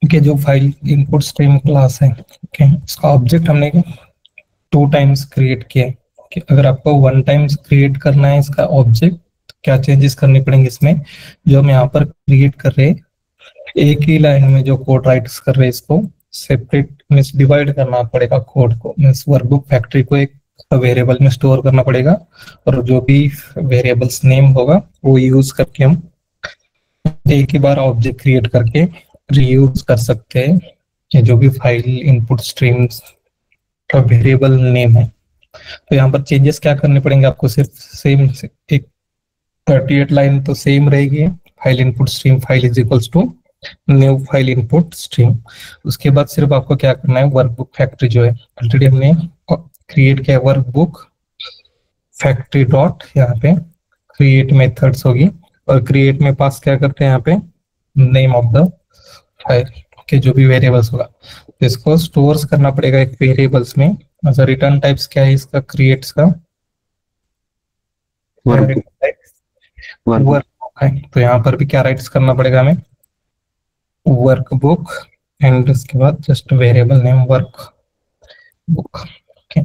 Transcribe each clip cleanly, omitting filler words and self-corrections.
के जो file input stream class है, ओके, इसका ऑब्जेक्ट हमने 2 टाइम्स क्रिएट किया है। कि अगर आपको 1 टाइम्स क्रिएट करना है इसका ऑब्जेक्ट, तो क्या चेंजेस करने पड़ेंगे इसमें? जो हम यहाँ पर क्रिएट कर रहे हैं, एक ही लाइन में जो कोड राइट्स कर रहे हैं, इसको सेपरेट मींस डिवाइड करना पड़ेगा कोड को। मींस वर्कबुक फैक्ट्री को एक वेरिएबल में स्टोर करना पड़ेगा, और जो भी वेरिएबल्स नेम होगा वो यूज करके हम एक ही बार ऑब्जेक्ट क्रिएट करके रीयूज कर सकते हैं। ये जो भी फाइल इनपुट स्ट्रीम्स का वेरिएबल नेम है, तो यहाँ पर चेंजेस क्या करने पड़ेंगे आपको? सिर्फ सेम एक 38 लाइन तो सेम रहेगी, file input stream file is equals to new file input stream. उसके बाद सिर्फ आपको क्या करना है, वर्कबुक फैक्ट्री जो है ऑलरेडी हमने क्रिएट किया, वर्कबुक फैक्ट्री डॉट यहाँ पे क्रिएट मेथड्स होगी, और क्रिएट में पास क्या करते हैं यहाँ पे नेम ऑफ द फाइल के जो भी वेरिएबल्स होगा, तो इसको स्टोर्स करना पड़ेगा एक वेरिएबल्स में। अच्छा, रिटर्न टाइप्स क्या है इसका क्रिएट्स का? वर्कबुक है, तो यहाँ पर भी क्या राइट्स करना पड़ेगा हमें? वर्कबुक, एंड उसके बाद just variable name work book. Okay,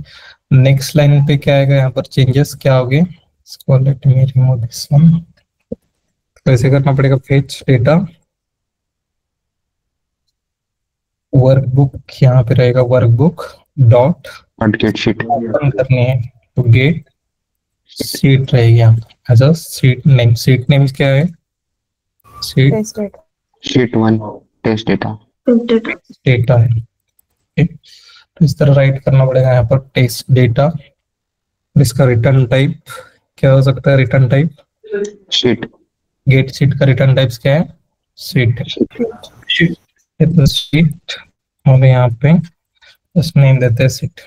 next line पे क्या आएगा? यहाँ पर चेंजेस क्या होंगे? इसको let me remove this one. तो ऐसे करना पड़ेगा, फेच डेटा वर्कबुक, यहाँ पे रहेगा वर्कबुक डॉट गेट शीट करनी है, तो गेट सीट रहेगी यहाँ as a sheet name. Sheet name क्या है? Sheet sheet 1 test data data है। okay? तो इस तरह राइट करना पड़ेगा यहाँ पर टेस्ट डेटा। इसका रिटर्न टाइप क्या हो सकता है? Return type sheet. Gate seat का रिटर्न टाइप्स क्या है? सीट। तो सीट और यहाँ पे बस नेम देते हैं seat.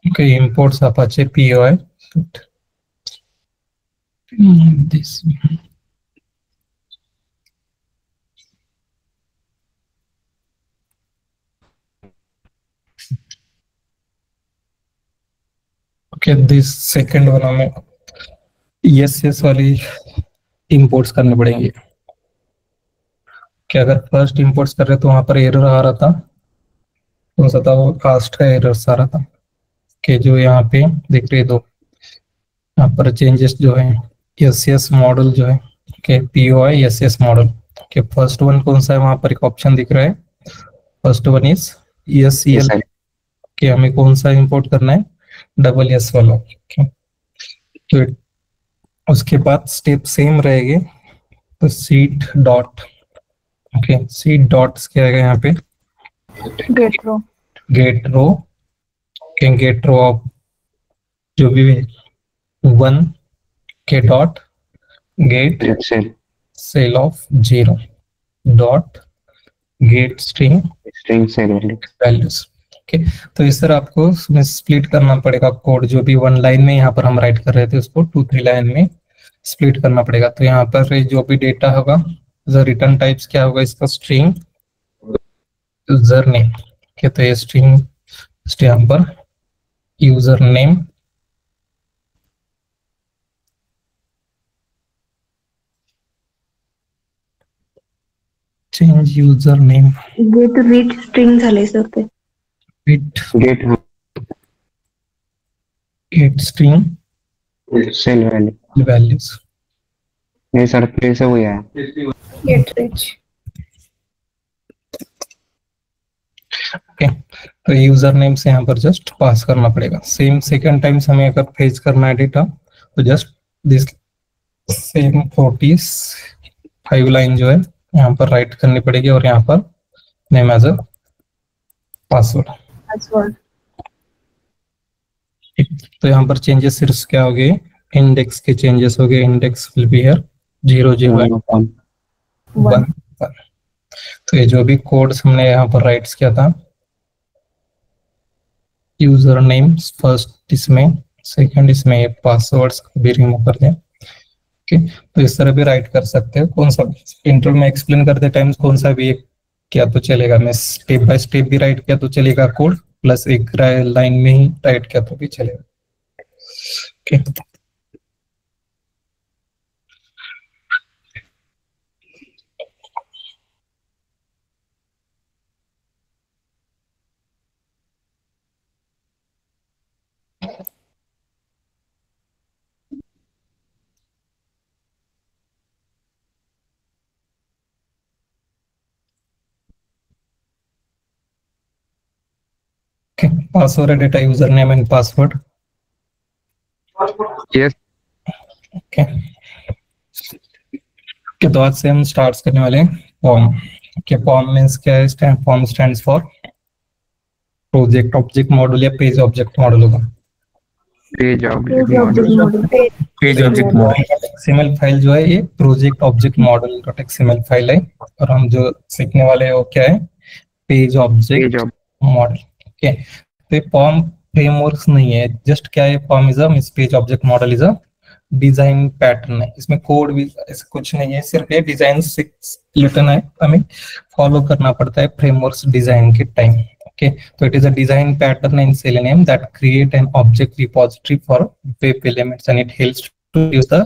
Okay, imports Apache POI this. Okay, this second वाला में यस वाली इंपोर्ट्स करने पड़ेंगे। कि अगर फर्स्ट इंपोर्ट्स कर रहे तो वहां पर एरर आ रहा था, कौन सा था वो? कास्ट का एरर आ रहा था। कि जो यहाँ पे देख रहे दो, यहाँ पर चेंजेस जो है यस मॉडल जो है, के POI यस मॉडल के फर्स्ट वन कौन सा है? वहां पर एक ऑप्शन दिख रहा है, फर्स्ट वन इज SCL कि हमें कौन सा इंपोर्ट करना है? डबल एस वाला। तो उसके बाद स्टेप सेम रहेंगे, तो sheet dot, okay, sheet dots क्या आएगा यहाँ पे? Get row get row of जो भी 1 के dot get cell of 0 dot get string cell values. Okay, तो इस तरह आपको स्प्लिट करना पड़ेगा कोड। जो भी 1 लाइन में यहाँ पर हम राइट कर रहे थे उसको 2-3 लाइन में स्प्लिट करना पड़ेगा। तो यहाँ पर जो भी डेटा होगा, रिटर्न टाइप्स क्या होगा इसका? String user name. okay, तो ये स्ट्रिंग यहाँ पर user name, change user name, get rid string झाले सर ते गेट स्ट्रिंग सेल वैल्यूज। नहीं सर, प्लेस है वो है गेट रीच। ओके, तो यूजर नेम से यहाँ पर जस्ट पास करना पड़ेगा। सेम सेकंड टाइम्स हमें अगर फेच करना है डेटा, तो जस्ट दिस सेम 45 लाइन जो है यहाँ पर राइट करनी पड़ेगी, और यहाँ पर नेम एज अ पासवर्ड। तो यहाँ पर चेंजेस सिर्फ क्या हो गए? इंडेक्स के चेंजेस हो गए। Index will be here 001 1। तो ये जो भी कोड्स हमने यहाँ पर राइट्स किया था, यूजर नेम फर्स्ट इसमें, सेकंड इसमें, पासवर्ड्स भी रिमूव कर दें। ओके, तो इस तरह भी राइट कर सकते हो। कौन सा इंट्रो में एक्सप्लेन करते टाइम कौन सा भी किया तो चलेगा, मैं स्टेप बाय स्टेप भी राइट किया तो चलेगा कोड, प्लस एक लाइन में ही राइट किया तो भी चलेगा। ओके, पास हो रहा है data, user name and password? Yes. Okay, तो आज से हम स्टार्ट करने वाले हैं फॉर्म। ओके, फॉर्म मींस क्या है? Form stands for project object model या पेज ऑब्जेक्ट मॉडल होगा। Page object page model. Object model. Page object model XML file जो है ये project object model dot XML file है, और हम जो सीखने वाले हैं वो क्या है? Page object page model. Okay, तो ये फॉर्म फ्रेमवर्क्स नहीं है, जस्ट क्या है? Form is a means page object model is a design pattern है, इसमें कोड भी ऐसा कुछ नहीं है, सिर्फ ये डिजाइन लिटन है, हमें फॉलो करना पड़ता है फ्रेमवर्क्स डिजाइन के टाइम। ओके, तो it is a design pattern in Selenium that create an object repository for web elements, and it helps to use the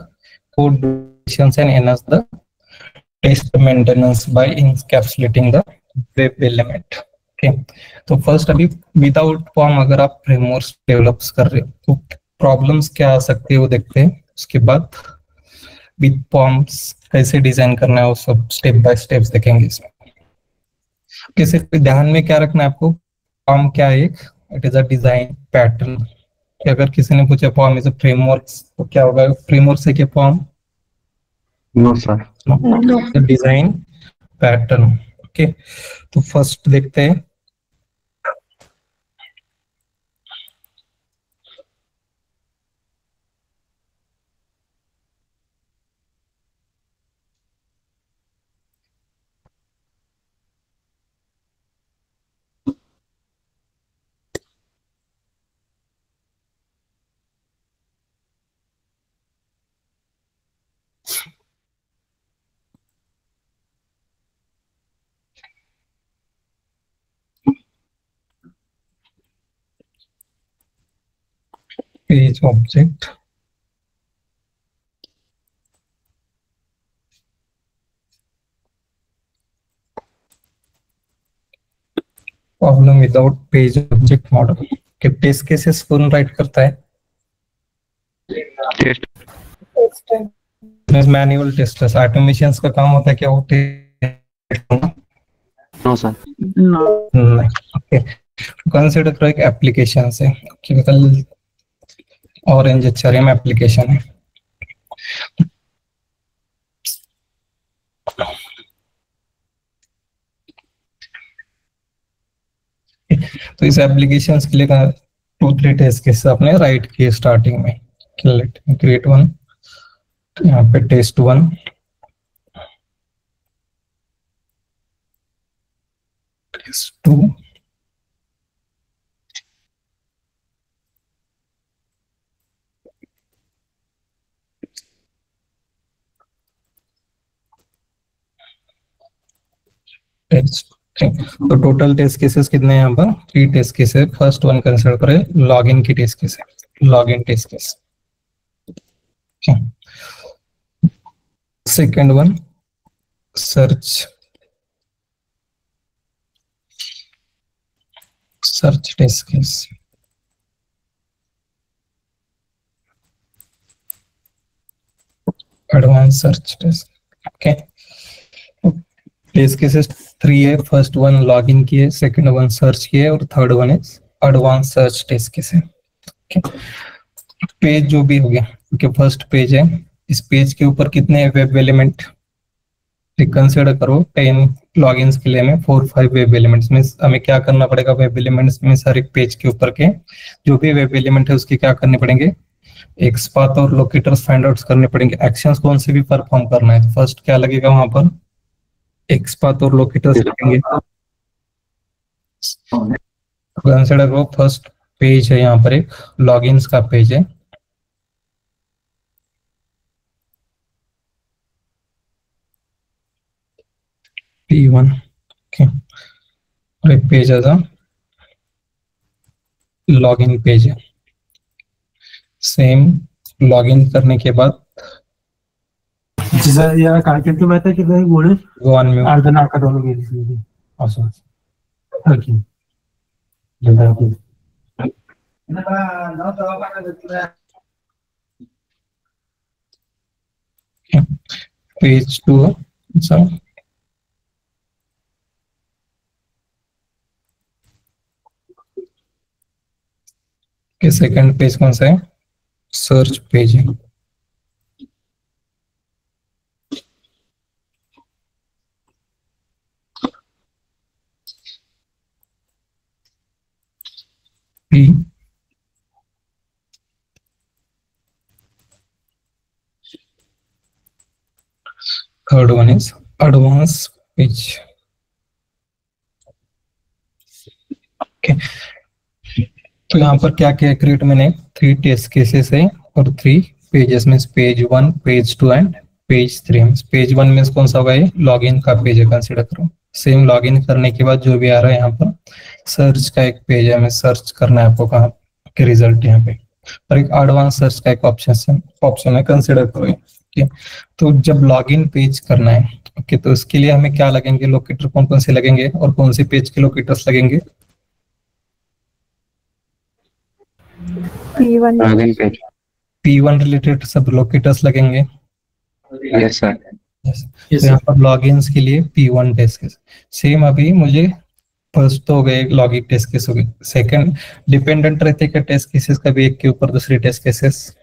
code definitions and enhance the test maintenance by encapsulating the web element। Okay, तो first अभी without form अगर आप frameworks develop कर रहे हो तो problems क्या आ सकते हैं वो देखते हैं, उसके बाद विद फॉर्म्स कैसे डिजाइन करना है वो सब स्टेप बाय स्टेप्स देखेंगे इसमें। किसी ध्यान में क्या रखना है आपको? फॉर्म क्या है? एक it is a design pattern. अगर किसी ने पूछा फॉर्म इज अ फ्रेमवर्क तो क्या होगा? फ्रेमवर्क से क्या form? No sir. Design pattern. Okay, तो फर्स्ट देखते हैं page object. Problem without page object model के टेस्ट केसेस कौन राइट करता है? टेस्ट। मैनुअल टेस्टर्स, ऑटोमेशंस का काम होता है क्या वो टेस्ट? No sir. नहीं। ओके, कंसीडर करो एक एप्लीकेशन है, केमिकल ऑरेंज एचआरएम एप्लीकेशन है। तो इस एप्लीकेशन के लिए 2-3 टेस्ट केस आपने राइट किए स्टार्टिंग में। क्रिएट वन, यहाँ पे टेस्ट 1, टेस्ट 2, टेस्ट 3। तो टोटल टेस्ट केसेस कितने हैं यहाँ पर? 3 test cases. First one consider करें लॉगिन की टेस्ट केस है, login test case. Second one search test case. Advance search test. Okay, test cases 3 है। फर्स्ट वन लॉगिन की है, सेकंड वन सर्च की है, और third one is advance search test case है। ओके, पेज जो भी हो गया, ओके, फर्स्ट पेज है, इस पेज के ऊपर कितने वेब एलिमेंट? कंसिडर करो 10 लॉगिन्स के लिए हमें 4-5 वेब एलिमेंट्स में हमें क्या करना पड़ेगा? वेब एलिमेंट्स में हर एक पेज के ऊपर के जो भी वेब एलिमेंट है उसके क्या करने पड़ेंगे? एक्सपाथ और लोकेटर्स फाइंड आउट करने पड़ेंगे। एक्शंस कौन से भी परफॉर्म करना है तो फर्स्ट क्या लगेगा वहां पर? एक्सपाथ और लोकेटर्स लगेंगे। कंसिडर करो फर्स्ट पेज है, यहाँ पर एक लॉगिन्स का पेज है, P1। ओके, और एक पेज है लॉगिन पेज है। सेम लॉगिन करने के बाद या कालकेंद्र माहिती आहे की बोलू वन में अर्ध नाका दोन गेली असं ओके पेज 2 कि सेकंड पेज कौन सा है, सर्च पेज है। P third one is advanced page. Okay. तो यहाँ पर क्या क्या क्रिएट मैंने 3 टेस्ट केसेस है और 3 पेजेस में page 1, page 2 and page 3। Page 1 में कौन सा होगा, ये लॉगिन का पेज है, कंसीडर करो। सेम लॉगिन करने के बाद जो भी आ रहा है यहाँ पर सर्च का एक पेज है, हमें सर्च करना है आपको कहाँ के रिजल्ट यहाँ पे, और एक एडवांस सर्च का एक ऑप्शन है, कंसीडर करो। ओके, तो जब लॉगिन पेज करना है, ओके, तो इसके लिए हमें क्या लगेंगे, लोकेटर कौन कौन से लगेंगे और कौन से पेज के लोकेटर्स लगेंगे? P1 login page. P1 related सब लोकेटर्स लगेंगे। Yes sir. तो यहाँ पर लॉगिन्स के लिए P1 टेस्ट केस। सेम अभी मुझे फर्स्ट तो हो गए लॉगिन टेस्ट केस हो गए, सेकंड डिपेंडेंट रहते क्या टेस्ट केसेस का भी एक के ऊपर दूसरी टेस्ट केसेस?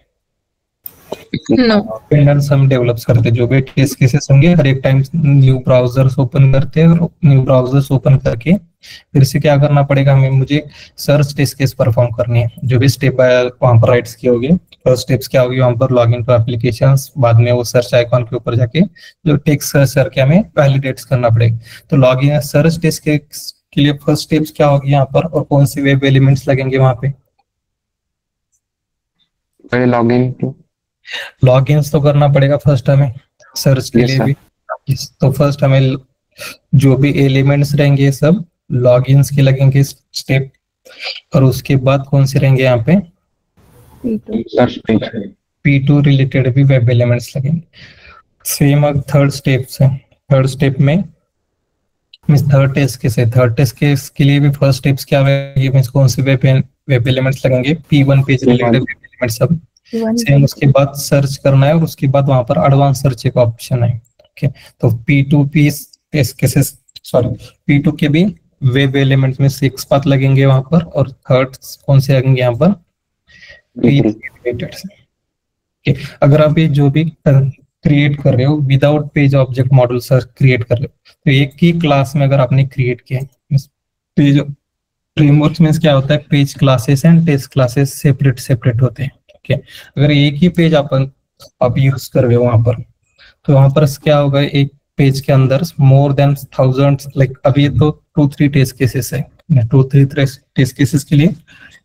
No. डिपेंडेंस हम डेवलप करते, जो भी टेस्ट केसेस होंगे हर एक टाइम न्यू ब्राउजर्स ओपन करते हैं, और न्यू ब्राउजर्स ओपन करके फिर से क्या करना पड़ेगा हमें, मुझे सर्च टेस्ट केस परफॉर्म करनी है। जो भी स्टेप वहां पर राइट्स किए होंगे, फर्स्ट स्टेप्स क्या होगी वहां पर लॉगिन टू एप्लीकेशंस, बाद में वो सर्च आइकॉन के ऊपर जाके जो टेक्स्ट सर्च करके हमें वैलिडेट्स करना पड़ेगा। तो लॉगिन सर्च टेस्ट के लिए फर्स्ट स्टेप्स क्या होगी यहाँ पर, और कौन से वेब एलिमेंट्स लगेंगे वहां पे? लॉगिन टू लॉगिन्स तो करना पड़ेगा फर्स्ट हमें सर्च के Yes, लिए sir. भी। तो फर्स्ट हमें जो भी एलिमेंट्स रहेंगे सब लॉगिन्स के लगेंगे स्टेप, और उसके बाद कौन से रहेंगे यहाँ पे, P2 search page. P2 related भी वेब एलिमेंट्स लगेंगे। सेम अब थर्ड स्टेप से, थर्ड स्टेप में थर्ड टेस्ट केस है, थर्ड टेस्ट केस के लिए भी फर्स्ट स्टेप्स क्या है, मींस कौन से वेब एलिमेंट्स लगेंगे, P1 page related web elements सब। P1 सेम उसके बाद सर्च करना है, और उसके बाद वहां पर एडवांस सर्च एक ऑप्शन है। ओके, तो P2 test cases, sorry P2 के भी वेब एलिमेंट्स में 6 पाथ लगेंगे वहां पर, और थर्ड कौन से लगेंगे यहाँ पर, रिलेटेड। ओके, अगर आप ये जो भी क्रिएट कर रहे हो without page object model sir create कर रहे हो, तो एक ही क्लास में अगर आपने क्रिएट किया है, पेज फ्रेमवर्क में क्या होता है, page classes and test classes separate होते हैं। ओके, अगर एक ही पेज आप यूज कर रहे हो वहां पर, तो वहां पर क्या होगा, एक पेज के अंदर मोर देन थाउजेंड्स, लाइक अभी तो 2-3 टेस्ट केसेस है, 2-3 टेस्ट केसेस के लिए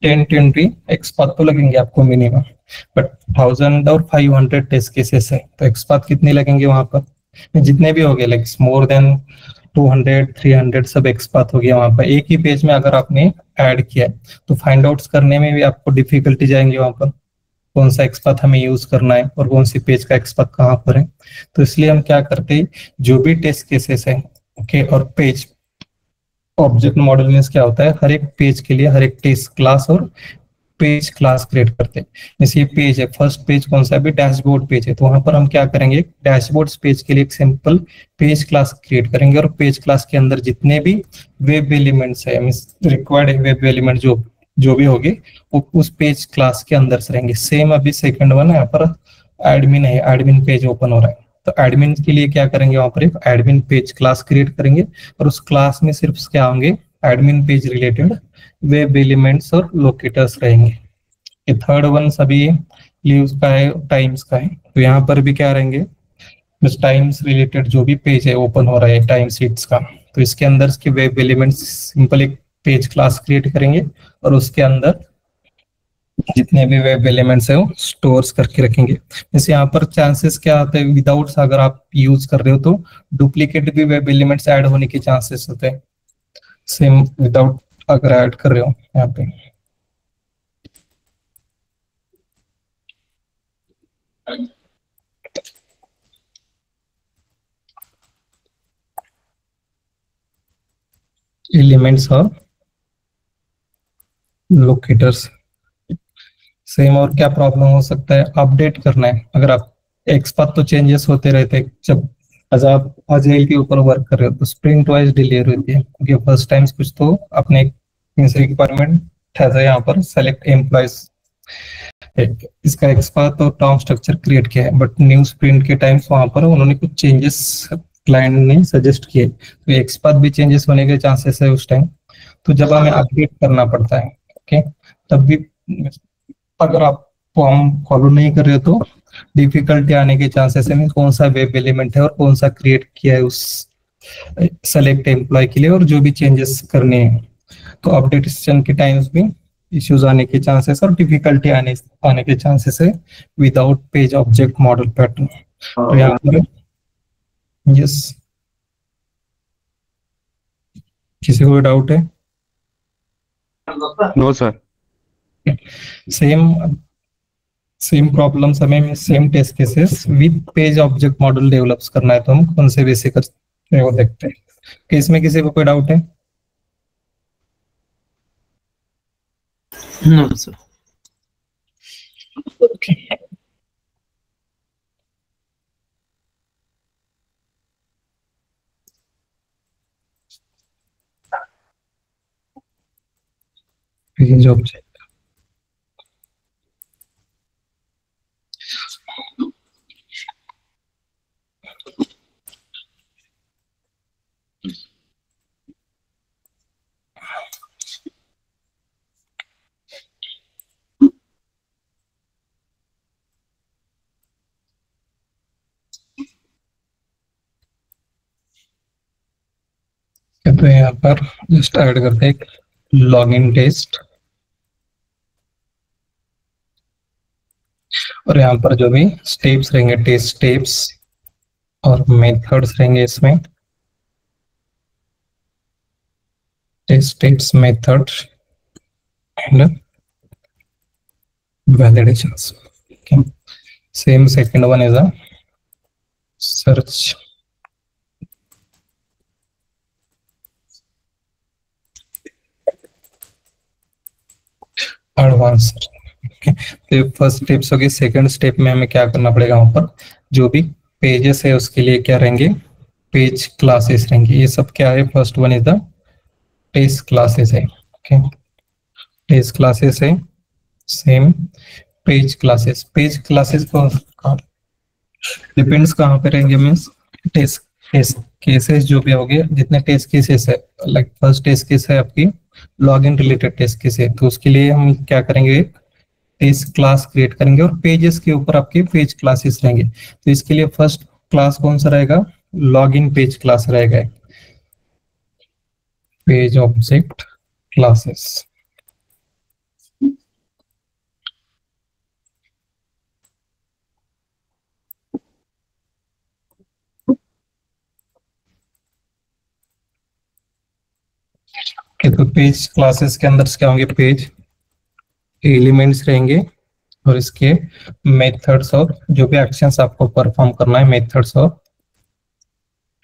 10-20 एक्सपाथ तो लगेंगे आपको मिनिमम, बट 1000 और 500 टेस्ट केसेस है, तो एक्सपाथ कितने लगेंगे वहां पर, जितने भी हो गए, लाइक मोर देन 200-300 सब एक्सपाथ हो गया वहां पर। एक ही पेज में अगर आपने ऐड किया है, तो फाइंड आउट्स करने में भी आपको डिफिकल्टी जाएंगे वहां पर, कौन सा एक्सपाथ हमें यूज करना है और कौन सी पेज का एक्सपाथ कहाँ पर है। तो इसलिए हम क्या करते हैं, जो भी टेस्ट केसेस है, ओके, और पेज ऑब्जेक्ट मॉडल में क्या होता है, हर एक पेज के लिए हर एक टेस्ट क्लास और पेज क्लास क्रिएट करते हैं। जैसे ये पेज है, फर्स्ट पेज कौन सा है, डैशबोर्ड पेज है, तो वहां पर हम क्या करेंगे, डैशबोर्ड पेज के लिए एक सिंपल पेज क्लास क्रिएट करेंगे, और पेज क्लास के अंदर जितने भी वेब एलिमेंट्स है, रिक्वायर्ड वेब एलिमेंट जो भी होंगे वो उस पेज क्लास के अंदर से रहेंगे। सेम अभी सेकंड वन यहाँ पर एडमिन है, एडमिन पेज ओपन हो रहा है, तो एडमिन के लिए क्या करेंगे, वहां पर एक एडमिन पेज क्लास क्रिएट करेंगे, और उस क्लास में सिर्फ क्या होंगे, admin page related web elements और लोकेटर्स रहेंगे। ये थर्ड वन सभी लीव्स का है, टाइम्स का है, तो यहाँ पर भी क्या रहेंगे, टाइम्स रिलेटेड जो भी पेज है ओपन हो रहा है टाइम शीट्स का, तो इसके अंदर इसके वेब एलिमेंट्स सिंपल एक पेज क्लास क्रिएट करेंगे, और उसके अंदर जितने भी वेब एलिमेंट्स है वो स्टोर्स करके रखेंगे। जैसे यहाँ पर चांसेस क्या होते हैं, विदाउट अगर आप यूज कर रहे हो तो डुप्लीकेट भी वेब एलिमेंट्स ऐड होने के चांसेस होते हैं, सेम विदाउट अगर ऐड कर रहे हो यहाँ पे। एलिमेंट्स और लोकेटर्स, सेम। और क्या प्रॉब्लम हो सकता है, अपडेट करना है, अगर आप एक्सपाथ तो चेंजेस होते रहते हैं, जब आज आप अजाइल के ऊपर वर्क कर रहे हो तो स्प्रिंट वाइज डिलीवर होती है, क्योंकि फर्स्ट टाइम कुछ तो अपने रिक्वायरमेंट है यहाँ पर सेलेक्ट एम्प्लॉयज, इसका एक्सपाथ और टर्म स्ट्रक्चर क्रिएट किया है, बट न्यूज प्रिंट के टाइम्स वहां पर उन्होंने कुछ चेंजेस क्लाइंट ने सजेस्ट किए, तो एक्सपाथ भी चेंजेस होने के चांसेस है उस टाइम, तो जब हमें अपडेट करना पड़ता है, ओके, तब भी अगर आप फॉर्म फॉलो नहीं कर रहे हो तो डिफिकल्टी आने के चांसेस है, कौन सा वेब एलिमेंट है और कौन सा क्रिएट किया है उस सेलेक्ट एम्प्लॉय के लिए और जो भी चेंजेस करने हैं, तो अपडेशन के टाइम्स भी इश्यूज आने के चांसेस और डिफिकल्टी आने के चांसेस है without page object model pattern. तो यहाँ पर यस, किसी को डाउट है? No sir. सेम प्रॉब्लम्स हमें same test cases with page object model develops करना है, तो हम कौन से बेसिक करते हैं वो देखते हैं। कि इसमें किसी को कोई डाउट है? No sir. Okay, page object तो यहाँ पर जस्ट ऐड करते हैं एक लॉगिन टेस्ट, और यहाँ पर जो भी स्टेप्स रहेंगे टेस्ट स्टेप्स और मेथड्स रहेंगे, इसमें test steps method and validations. Okay. Same second one is a search. Advance. तो फर्स्ट स्टेप्स होगी, सेकंड स्टेप में हमें क्या करना पड़ेगा, वहां पर जो भी पेजेस है उसके लिए क्या रहेंगे, पेज क्लासेस रहेंगे। ये सब क्या है, first one is the test classes है, ओके, टेस्ट क्लासेस है। सेम पेज क्लासेस को डिपेंड्स कहाँ पे रहेंगे, मीन्स टेस्ट केसेस जो भी होंगे, जितने टेस्ट केसेस है, लाइक फर्स्ट टेस्ट केस है आपकी लॉगिन रिलेटेड टेस्ट केस है, तो उसके लिए हम क्या करेंगे, टेस्ट क्लास क्रिएट करेंगे और पेजेस के ऊपर आपके पेज क्लासेस रहेंगे। तो इसके लिए फर्स्ट क्लास कौन सा रहेगा, लॉगिन पेज क्लास रहेगा, पेज ऑब्जेक्ट क्लासेस। तो पेज क्लासेस के अंदर क्या होंगे, पेज एलिमेंट्स रहेंगे और इसके मेथड्स और जो भी एक्शंस आपको परफॉर्म करना है, मेथड्स और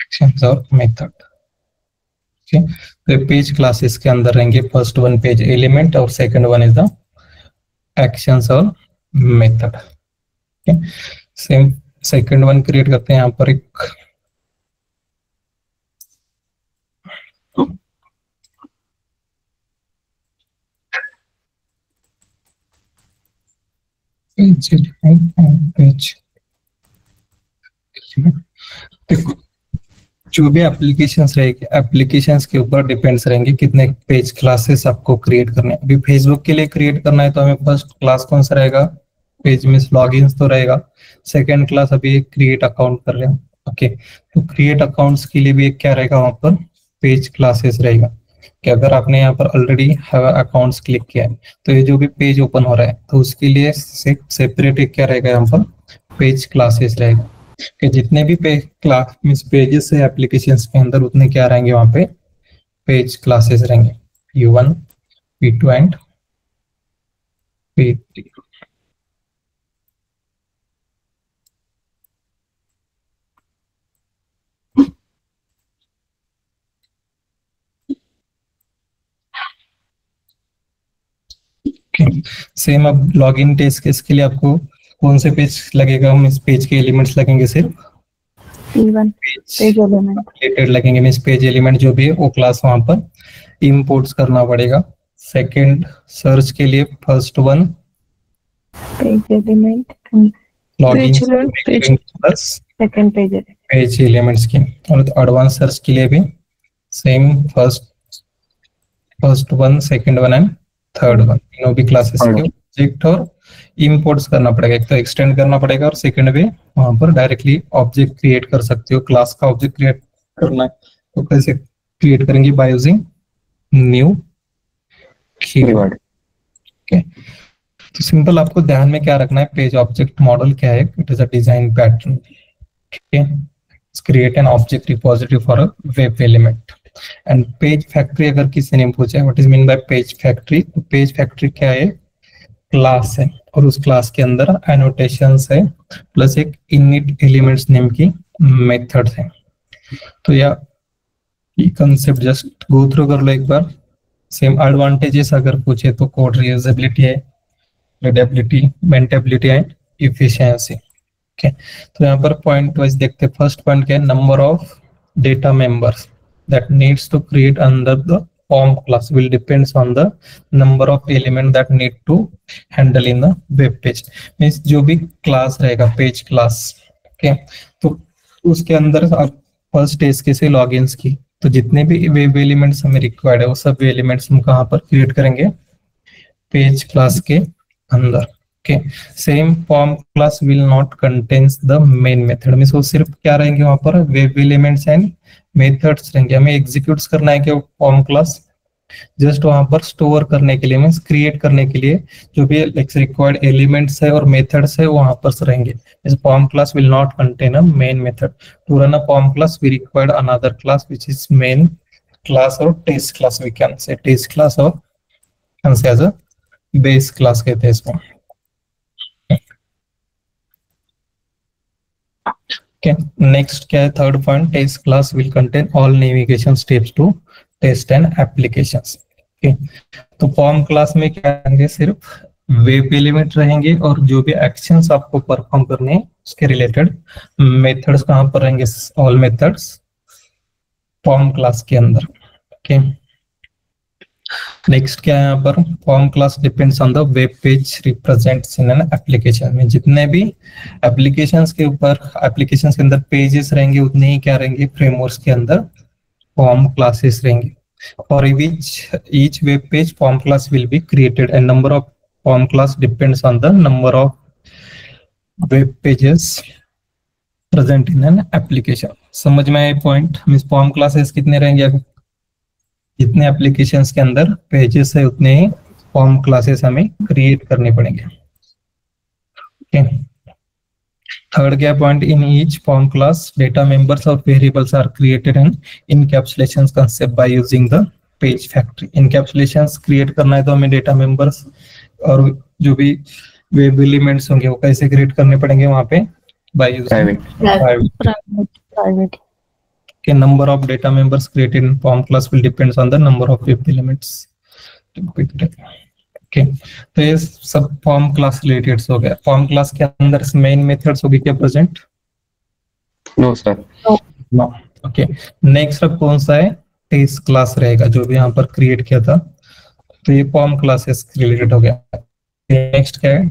एक्शंस और मेथड। तो पेज क्लासेस के अंदर रहेंगे फर्स्ट वन पेज एलिमेंट और second one is the actions और method. Same second one create करते हैं यहाँ पर एक पेज। देखो जो भी एप्लीकेशंस रहेगी, एप्लीकेशंस के ऊपर डिपेंड्स रहेंगे कितने पेज क्लासेस आपको क्रिएट करने हैं। अभी फेसबुक के लिए क्रिएट करना है तो हमें फर्स्ट क्लास कौन सा रहेगा, पेज में लॉगिन तो रहेगा। सेकंड क्लास अभी क्रिएट अकाउंट कर रहे हैं, ओके, तो क्रिएट अकाउंट्स के लिए भी एक क्या रहेगा, वहां पर पेज क्लासेस रहेगा कि अगर आपने यहाँ पर ऑलरेडी अकाउंट्स क्लिक किया है तो ये जो भी पेज ओपन हो रहा है तो उसके लिए सेपरेट एक क्या रहेगा, यहाँ पर पेज क्लासेस रहेगा कि जितने भी क्लास मींस पेजेस है एप्लीकेशंस के अंदर उतने क्या रहेंगे, वहां पे पेज क्लासेस रहेंगे, P1 P2 and P3। Same अब लॉगिन टेस्ट केस के लिए आपको कौन से पेज लगेगा, हम इस पेज के एलिमेंट्स लगेंगे, सिर्फ P1 पेज एलिमेंट रिलेटेड लगेंगे, मींस पेज एलिमेंट जो भी है वो क्लास वहां पर इंपोर्ट्स करना पड़ेगा सेकंड सर्च के लिए first one page element and login Page element, plus second page page elements की, और एडवांस सर्च के लिए भी same first one, second one and third one, तीनों भी क्लासेस के ऑब्जेक्ट और इंपोर्ट्स करना पड़ेगा। एक तो एक्सटेंड करना पड़ेगा और सेकंड भी वहां पर डायरेक्टली ऑब्जेक्ट क्रिएट कर सकते हो। क्लास का ऑब्जेक्ट क्रिएट करना है तो कैसे क्रिएट करेंगे? By using new keyword. Okay, तो सिंपल आपको ध्यान में क्या रखना है, पेज ऑब्जेक्ट मॉडल क्या है? It is a design pattern. Okay, create an object repository for a web element. And page factory अगर किसी ने पूछा है what is mean by page factory, तो पेज फैक्ट्री क्या है? क्लास है और उस क्लास के अंदर एनोटेशंस है प्लस एक इनिट एलिमेंट्स नेम की मेथड है। तो या ये कंसेप्ट जस्ट गो थ्रू कर लो एक बार। सेम एडवांटेजेस अगर पूछे तो कोड रीयूजेबिलिटी है, readability, maintainability and efficiency. Okay, तो यहाँ पर पॉइंट वाइज देखते हैं। फर्स्ट पॉइंट क्या है? Number of data members that needs to create under the form class will depends on the number of element that need to handle in the web page। Means जो भी class रहेगा page class, okay, तो उसके अंदर आप first stage कैसे logins की, तो जितने भी वेब एलिमेंट्स हमें रिक्वायर्ड है वो सब एलिमेंट्स हम कहाँ पर क्रिएट करेंगे? पेज क्लास के अंदर। Okay, same form class will not contains the main method. Means वो सिर्फ क्या रहेंगे वहां पर? वेब एलिमेंट्स एंड मेथड्स रहेंगे। हमें एग्जीक्यूट करना है कि फॉर्म क्लास जस्ट वहां पर स्टोर करने के लिए, मीन्स क्रिएट करने के लिए जो भी रिक्वायर्ड एलिमेंट्स है और मेथड्स है वहां पर रहेंगे। इस form class will not contain a main method. To run a form class we required another class which is main class और test class. We can say test class और can say as a base class कहते हैं इसको। Next क्या है? Third point, test class will contain all navigation steps to test and applications. Okay, तो form class में क्या रहेंगे? सिर्फ वेब एलिमेंट रहेंगे और जो भी एक्शंस आपको परफॉर्म करने हैं उसके रिलेटेड मेथड्स कहां पर रहेंगे? ऑल मेथड्स फॉर्म क्लास के अंदर। ओके, नेक्स्ट क्या है यहाँ पर? Form class depends on the web page represents in an application. में जितने भी एप्लीकेशंस के ऊपर एप्लीकेशंस के अंदर पेजेस रहेंगे उतने ही क्या रहेंगे? फ्रेमवर्क्स के अंदर फॉर्म क्लासेस रहेंगे। For each web page form class will be created and number of form class depends on the number of web pages present in an application। समझ में आया पॉइंट? मींस फॉर्म क्लासेस कितने रहेंगे? जितने applications के अंदर pages है उतने ही फॉर्म क्लासेस हमें क्रिएट करने पड़ेंगे। ओके, थर्ड क्या point? In each form class data members और variables are created and encapsulations concept by using the page factory. Encapsulations create करना है तो हमें डेटा मेंबर्स और जो भी वेब एलिमेंट्स होंगे वो कैसे क्रिएट करने पड़ेंगे वहां पे? By using private. के number of data members created in form class will depends on the number of web elements. Okay, तो ये सब फॉर्म क्लास रिलेटेड हो गया। फॉर्म क्लास के अंदर मेन मेथड्स होगी क्या present? No sir. No. Okay, next अब कौन सा है? टेस्ट क्लास रहेगा जो भी यहाँ पर क्रिएट किया था। तो ये फॉर्म क्लासेस रिलेटेड हो गया। नेक्स्ट क्या है?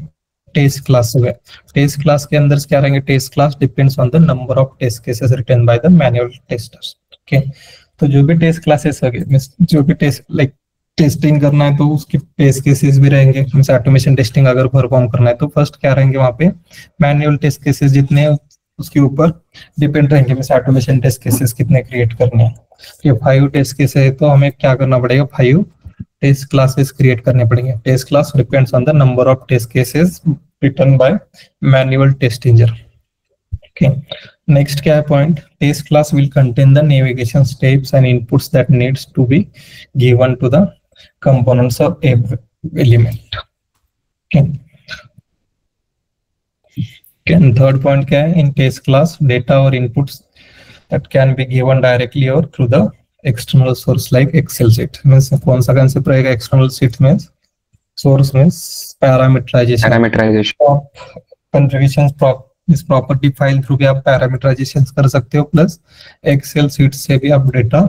टेस्ट क्लास हो गया। टेस्ट क्लास के अंदर क्या रहेंगे? Test class depends on the number of test cases written by the manual testers. Okay, तो जो भी टेस्ट क्लासेस हो गए, जो भी टेस्ट टेस्टिंग करना है तो उसके टेस्ट केसेस भी रहेंगे। मींस ऑटोमेशन टेस्टिंग अगर परफॉर्म करना है तो फर्स्ट क्या रहेंगे वहां पे? मैनुअल टेस्ट केसेस जितने उसके ऊपर डिपेंड रहेंगे। मींस ऑटोमेशन टेस्ट केसेस कितने क्रिएट करने हैं। ये 5 टेस्ट केसेस है तो हमें क्या करना पड़ेगा? 5 टेस्ट क्लासेस क्रिएट करने पड़ेंगे। Test class depends on the number of test cases written by manual test engine. Okay, next क्या है point? Test class will contain the navigation steps and inputs that needs to be given to the components of a element। Okay, and third point क्या है? in test class data or inputs that can be given directly or through the external source like Excel sheet। means कौन सा concept रहेगा? external sheet means source means parameterization configurations इस property file through भी आप parameterisation कर सकते हो plus Excel sheet से भी आप डेटा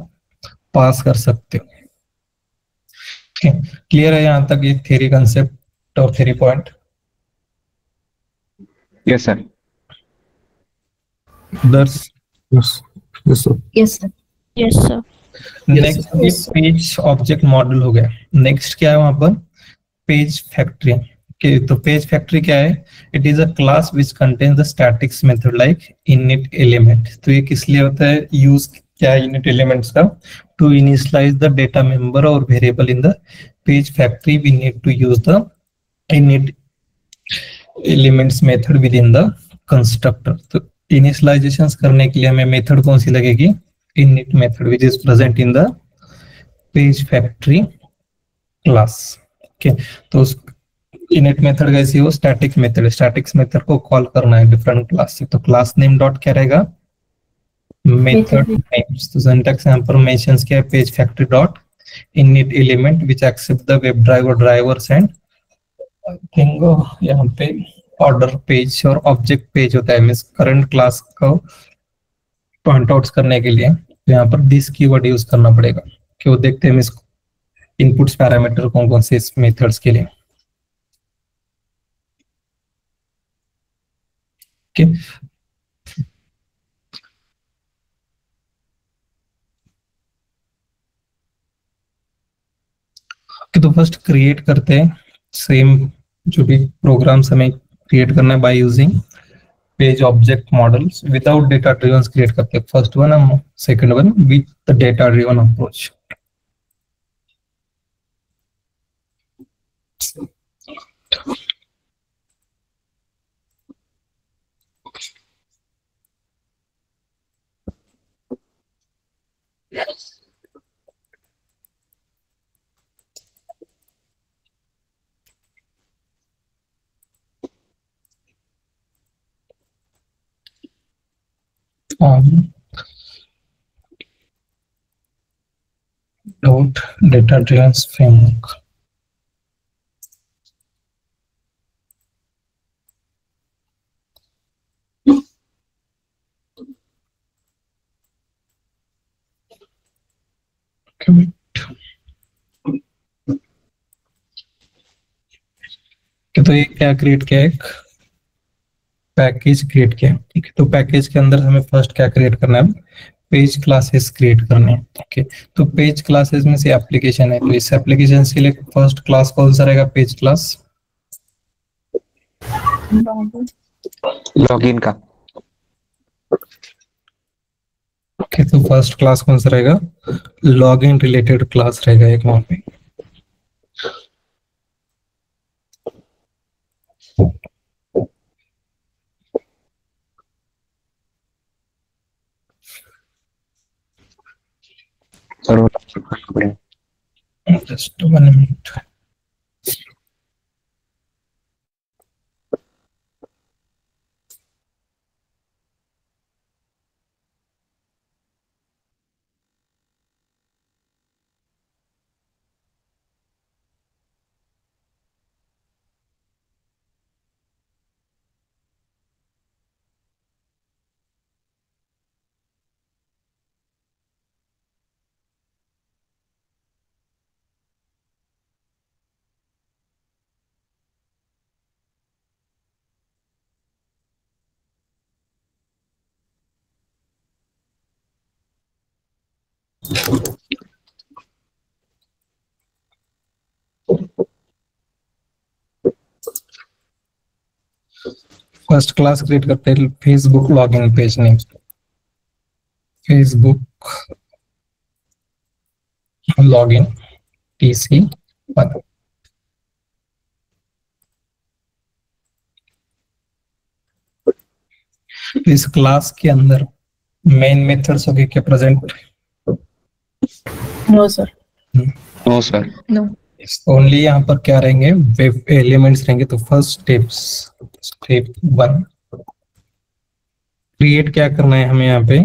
पास कर सकते हो। क्लियर है यहाँ तक ये थ्योरी कंसेप्ट और थ्योरी पॉइंट? Yes, sir. दर्स Yes. Yes, sir. Yes, sir. Yes, sir. Next ये पेज ऑब्जेक्ट मॉडल हो गया। नेक्स्ट क्या है वहां पर? Page factory. तो पेज फैक्ट्री क्या है? It is a class which contains the statics method like init element. तो ये किस लिए होता है? यूज क्या है इनिट एलिमेंट्स का? To initialise the data member और variable in the page factory we need to use the init elements method within the constructor। तो इनिशियलाइजेशंस करने के लिए हमें मेथड कौन सी लगेगी? init method which is present in the page factory class। Okay, तो उस init मेथड कैसी हो? Static method. स्टैटिक्स मेथड को कॉल करना है डिफरेंट क्लास से। तो क्लास नेम डॉट क्या रहेगा? Method names. तो सिंटैक्स यहाँ पर मेंशंस क्या है? Page factory dot init element which accept the web driver drivers and thing यहाँ पे ऑर्डर पेज और ऑब्जेक्ट पेज होता है, मींस करंट क्लास को पॉइंट आउट करने के लिए यहाँ पर दिस कीवर्ड यूज करना पड़ेगा। क्यों? देखते हैं मींस इनपुट्स पैरामीटर कौन कौन से इस मेथड्स के लिए। ओके, तो फर्स्ट क्रिएट करते हैं सेम जो भी प्रोग्राम्स हमें क्रिएट करना है by using page object models without data driven create करते हैं। फर्स्ट वन हम, second one with the data driven approach. Dot data driven framework। तो ये क्या क्रिएट किया? एक पैकेज क्रिएट किया। ठीक है, तो पैकेज के अंदर हमें फर्स्ट क्या क्रिएट करना है? पेज क्लासेस क्रिएट करने हैं। ओके, तो पेज क्लासेस में से एप्लीकेशन है, तो इस एप्लीकेशन के लिए फर्स्ट क्लास कौन सा रहेगा? पेज क्लास लॉगिन का। ओके, तो फर्स्ट क्लास कौन सा रहेगा? लॉगिन रिलेटेड क्लास रहेगा एक वहां पे। Just 1 minute। First class create करते हैं Facebook login page name. Facebook login TC1। इस क्लास के अंदर मेन मेथड्स होंगे क्या present? No, sir. No sir. No. Only यहाँ पर क्या रहेंगे? वेब एलिमेंट्स रहेंगे। तो फर्स्ट स्टेप 1 क्रिएट क्या करना है हमें यहाँ पे?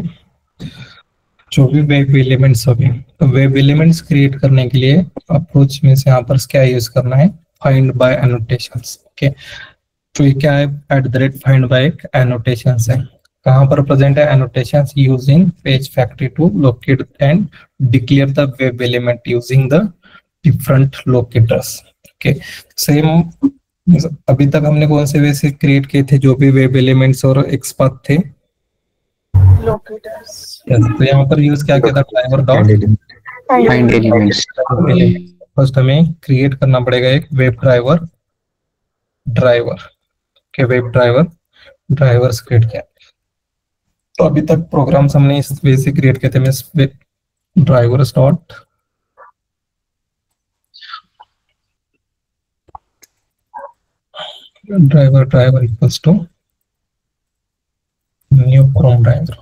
जो भी वेब एलिमेंट्स होंगे, तो वेब एलिमेंट्स क्रिएट करने के लिए अप्रोच में से यहाँ पर क्या यूज करना है? Find by annotations. ओके, तो ये क्या है? @find by एनोटेशंस है। कहाँ पर प्रेजेंट है annotations? Using page factory to locate and declare the web element using the different locators. Okay, same अभी तक हमने कौन से वे से क्रिएट किए थे, जो भी वेब एलिमेंट्स और एक्सपाथ थे। लोकेटर्स। तो यहाँ पर यूज क्या किया था, driver dot find elements. First हमें क्रिएट करना पड़ेगा एक वेब ड्राइवर के वेब ड्राइवर्स क्रिएट किया। तो अभी तक प्रोग्राम्स हमने इस वे से क्रिएट किए थे, web drivers dot driver equals to new Chrome browser.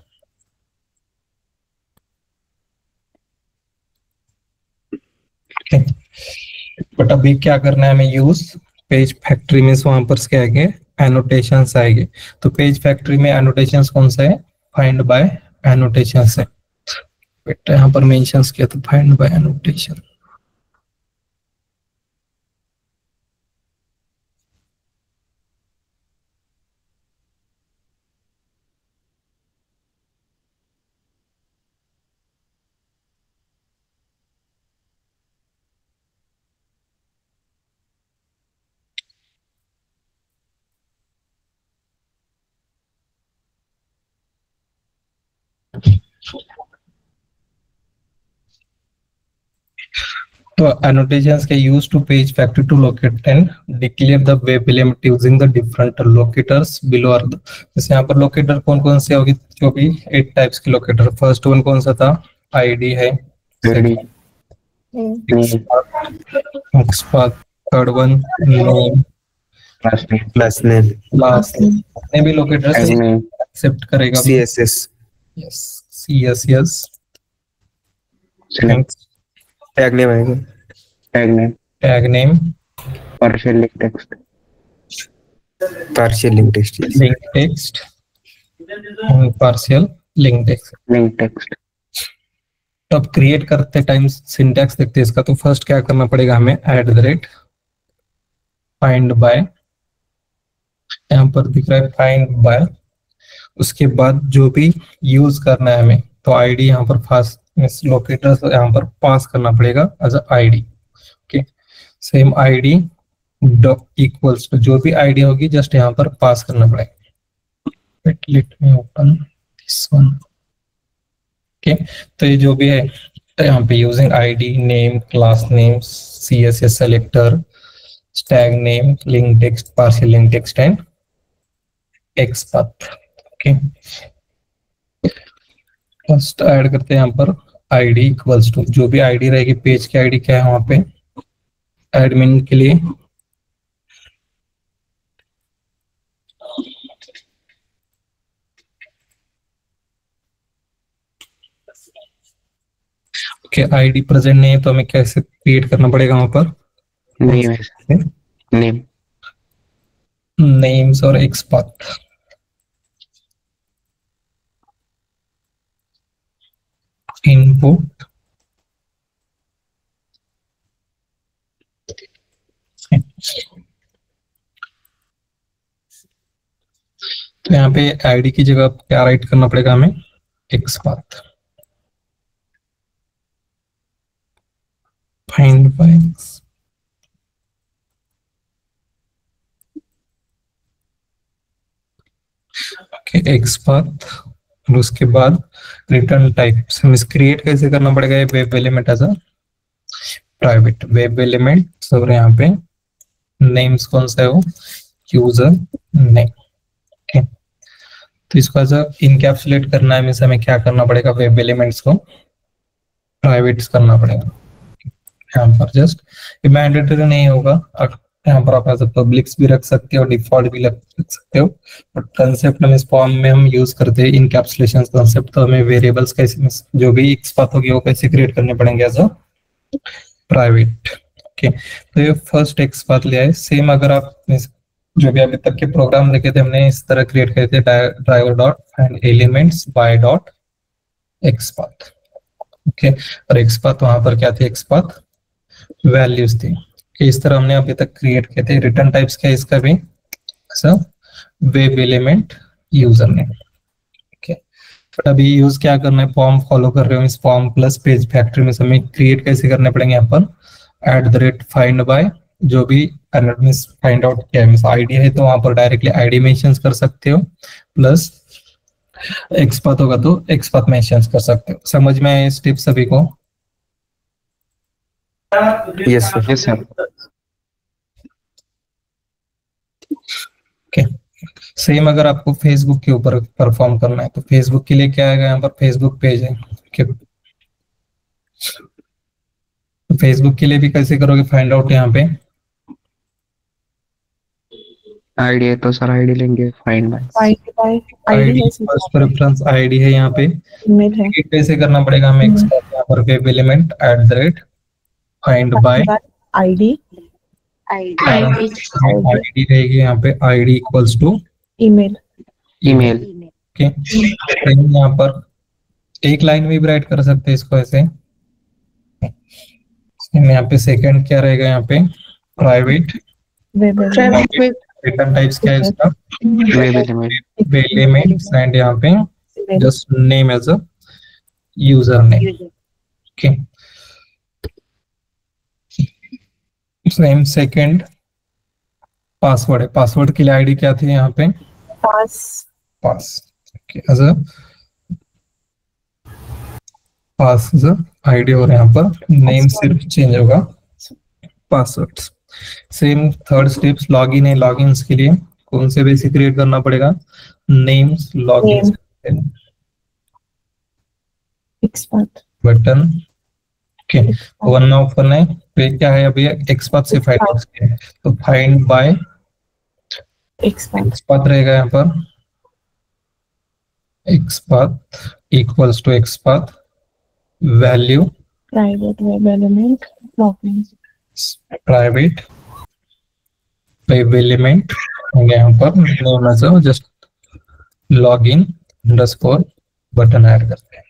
But अभी क्या करना है हमें, यूज पेज फैक्ट्री में वहां पर क्या आएंगे, एनोटेशंस आएंगे। तो पेज फैक्ट्री में एनोटेशंस कौन सा है, फाइंड बाय एनोटेशंस है। बेटा यहाँ पर मेंशंस किया तो फाइंड बाय एनोटेशन। तो annotations के use to page factory to locate and declare the web element using the different locators below are the, जैसे यहाँ पर लोकेटर कौन कौन से होगी, जो भी 8 टाइप्स के लोकेटर। फर्स्ट वन कौन सा था, आईडी है, third one name, last name, last ने भी लोकेटर्स एक्सेप्ट करेगा। CSS, yes CSS, tag name आएगा, tag name, partial link text, partial link text. अब क्रिएट करते टाइम सिंटैक्स देखते हैं इसका। तो फर्स्ट क्या करना पड़ेगा हमें, @ फाइंड बाय, यहाँ पर दिख रहा है फाइंड बाय। उसके बाद जो भी यूज करना है हमें, तो आईडी यहाँ पर फास्ट लोकेटर यहाँ पर पास करना पड़ेगा as a ID. Okay, same ID equals to जो भी आईडी होगी जस्ट यहाँ पर पास करना पड़ेगा। Let me open this one. Okay, तो ये जो भी है यहाँ पे using ID, name, class name, CSS selector, tag name, link text, partial link text and XPath. Okay, first aid करते हैं यहाँ पर आईडी इक्वल्स टू जो भी आईडी रहेगी, पेज की आईडी क्या है वहां पे एडमिन के लिए ओके, आईडी प्रेजेंट नहीं है तो हमें कैसे क्रिएट करना पड़ेगा वहां पर, नेम्स और एक्सपाथ। इनपुट तो यहाँ पे आईडी की जगह क्या राइट करना पड़ेगा हमें, एक्सपाथ। Find by XPath. और उसके बाद रिटर्न टाइप हमें क्रिएट कैसे करना पड़ेगा, ये web element as a private web element. और यहाँ पे नेम्स कौन सा है वो, यूजर नेम। ओके, तो इसको एज अ इनकैप्सुलेट करना है, हमें क्या करना पड़ेगा, वेब एलिमेंट्स को प्राइवेट करना पड़ेगा। यहाँ पर जस्ट ये मैंडेटरी नहीं होगा, यहाँ पर आप एज पब्लिक्स भी रख सकते हो, डिफॉल्ट भी रख सकते हो। बट कंसेप्ट हम इस फॉर्म में हम यूज करते हैं इनकैप्सुलेशन कंसेप्ट। तो हमें वेरिएबल्स कैसे जो भी एक्सपाथ होगी वो कैसे क्रिएट करने पड़ेंगे एज अ प्राइवेट। ओके, तो ये फर्स्ट एक्सपाथ लिया है। सेम अगर आप जो भी अभी तक के प्रोग्राम लिखे थे हमने इस तरह क्रिएट किए थे, driver dot find elements bye dot XPath. Okay, और एक्सपाथ वहां पर क्या थे, एक्सपाथ वैल्यूज थी। इस तरह हमने अभी तक क्रिएट किए थे। रिटर्न टाइप्स क्या है इसका भी, web element user name. Okay, but अभी यूज क्या करना है, फॉर्म फॉलो कर रहे हो, इस फॉर्म प्लस पेज फैक्ट्री में हमें क्रिएट कैसे करने पड़ेंगे यहाँ पर, @find by, जो भी फाइंड आउट किया है, आईडी है तो वहां पर डायरेक्टली आईडी मेंशन कर सकते हो, प्लस एक्सपाथ होगा तो एक्सपाथ मेंशन कर सकते हो। समझ में आया स्टेप सभी को? Yes sir. Yes sir. Okay, same अगर आपको फेसबुक के ऊपर परफॉर्म करना है तो फेसबुक के लिए क्या आएगा, यहाँ पर फेसबुक पेज है। ओके, तो फेसबुक के लिए भी कैसे करोगे फाइंड आउट? यहाँ पे आईडी है तो सर आईडी लेंगे, find by. Find by ID, ID first preference ID है यहाँ पे। ईमेल है। ये कैसे करना पड़ेगा हमें? यहाँ पर web element @find by ID ID रहेगी यहाँ पे, ID equals to email. Email. Okay, यहाँ पर एक लाइन में भी राइट कर सकते हैं इसको ऐसे। यहाँ पे सेकंड क्या रहेगा, यहाँ पे प्राइवेट। वेब रिटर्न टाइप्स क्या है इसका? Web element. Web elements and यहाँ पे just name as a user name. Okay, same second password है। पासवर्ड के लिए आईडी क्या थी यहाँ पे? Pass. Okay, as a pass is ID, और यहाँ पर नेम सिर्फ चेंज होगा, password. Same third steps login है। लॉगिन्स के लिए कौन से बेसिक क्रिएट करना पड़ेगा? Names login XPath button. Okay, one of one है तो ये क्या है अभी? एक्सपाथ से फाइंड आउट किया है तो फाइंड बाय एक्सपाथ रहेगा यहाँ पर। Xpath equals to xpath value private web element login. Private web element होंगे यहाँ पर, name as just login underscore button add करते हैं।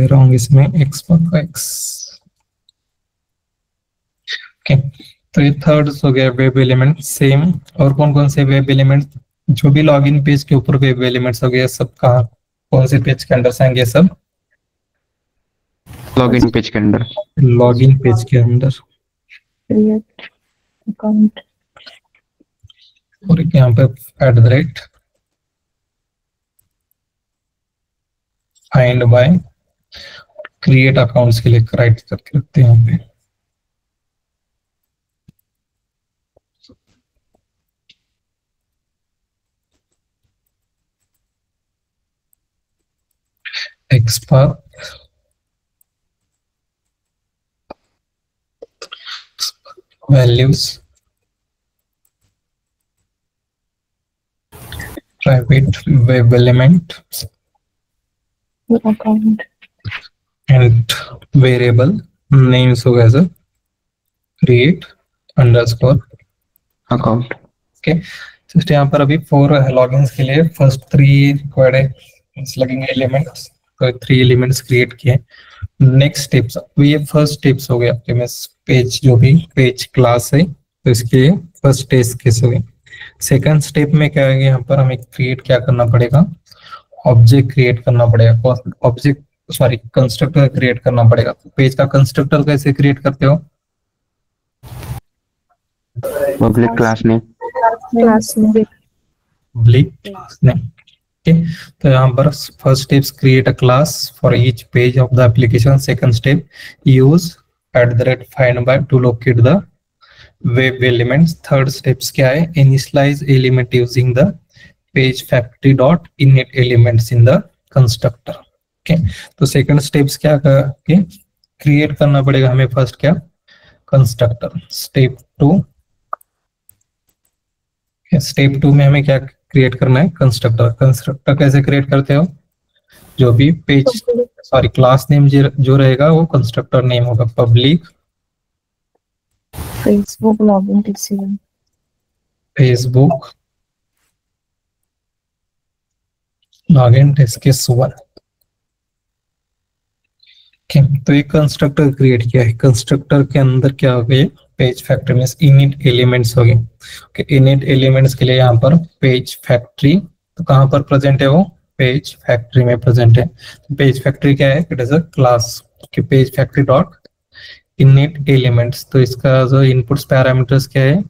रॉन्ग इसमें एक्सपाथ का एक्स। ओके, तो ये थर्ड हो गया वेब एलिमेंट। सेम और कौन कौन से वेब एलिमेंट? जो भी लॉगिन पेज के ऊपर वेब एलिमेंट्स हो गए, सब कहाँ कौन से पेज के अंदर से आएंगे? सब लॉगिन पेज के अंदर। लॉगिन पेज के अंदर। क्रिएट अकाउंट और यहाँ पे @find by क्रिएट अकाउंट्स के लिए राइट करके रखते हैं यहाँ पे। XPath values private web element account and variable names होगा sir create underscore account. Okay, just यहाँ पर अभी 4 लॉगिन्स के लिए फर्स्ट 3 रिक्वायर्ड है लगेंगे एलिमेंट्स, तो 3 एलिमेंट्स क्रिएट किए। नेक्स्ट स्टेप्स, ये फर्स्ट स्टेप्स हो गए आपके में पेज, जो भी पेज क्लास है तो इसके फर्स्ट टेस्ट केस हो गए। सेकंड स्टेप में क्या है, यहाँ पर हमें क्रिएट क्या करना पड़ेगा? ऑब्जेक्ट क्रिएट करना पड़ेगा। ऑब्जेक्ट सॉरी कंस्ट्रक्टर क्रिएट करना पड़ेगा। पेज का कंस्ट्रक्टर कैसे क्रिएट करते हो? Public class name. क्लास में पब्लिक क्लास नेम। ओके, तो यहाँ पर first steps create a class for each page of the application. Second step use @find by to locate the web elements. Third steps क्या है? Initialise element using the page factory dot init elements in the constructor. Okay, तो second steps क्या करके create करना पड़ेगा हमें? First क्या? Constructor. Step 2 में हमें क्या क्रिएट करना है? कंस्ट्रक्टर। कंस्ट्रक्टर कैसे क्रिएट करते हो? जो भी पेज सॉरी क्लास नेम जो रहेगा वो कंस्ट्रक्टर नेम होगा। Public Facebook login TCM Facebook login @1। तो एक कंस्ट्रक्टर क्रिएट किया है। कंस्ट्रक्टर के अंदर क्या हो गए? पेज फैक्ट्री में इनिट एलिमेंट्स हो गए। इनिट एलिमेंट्स के लिए यहाँ पर पेज फैक्ट्री, तो कहाँ पर प्रेजेंट है वो? पेज फैक्ट्री में प्रेजेंट है। पेज फैक्ट्री क्या है? It is a class. Page factory dot init elements. तो इसका जो इनपुट्स पैरामीटर्स क्या है,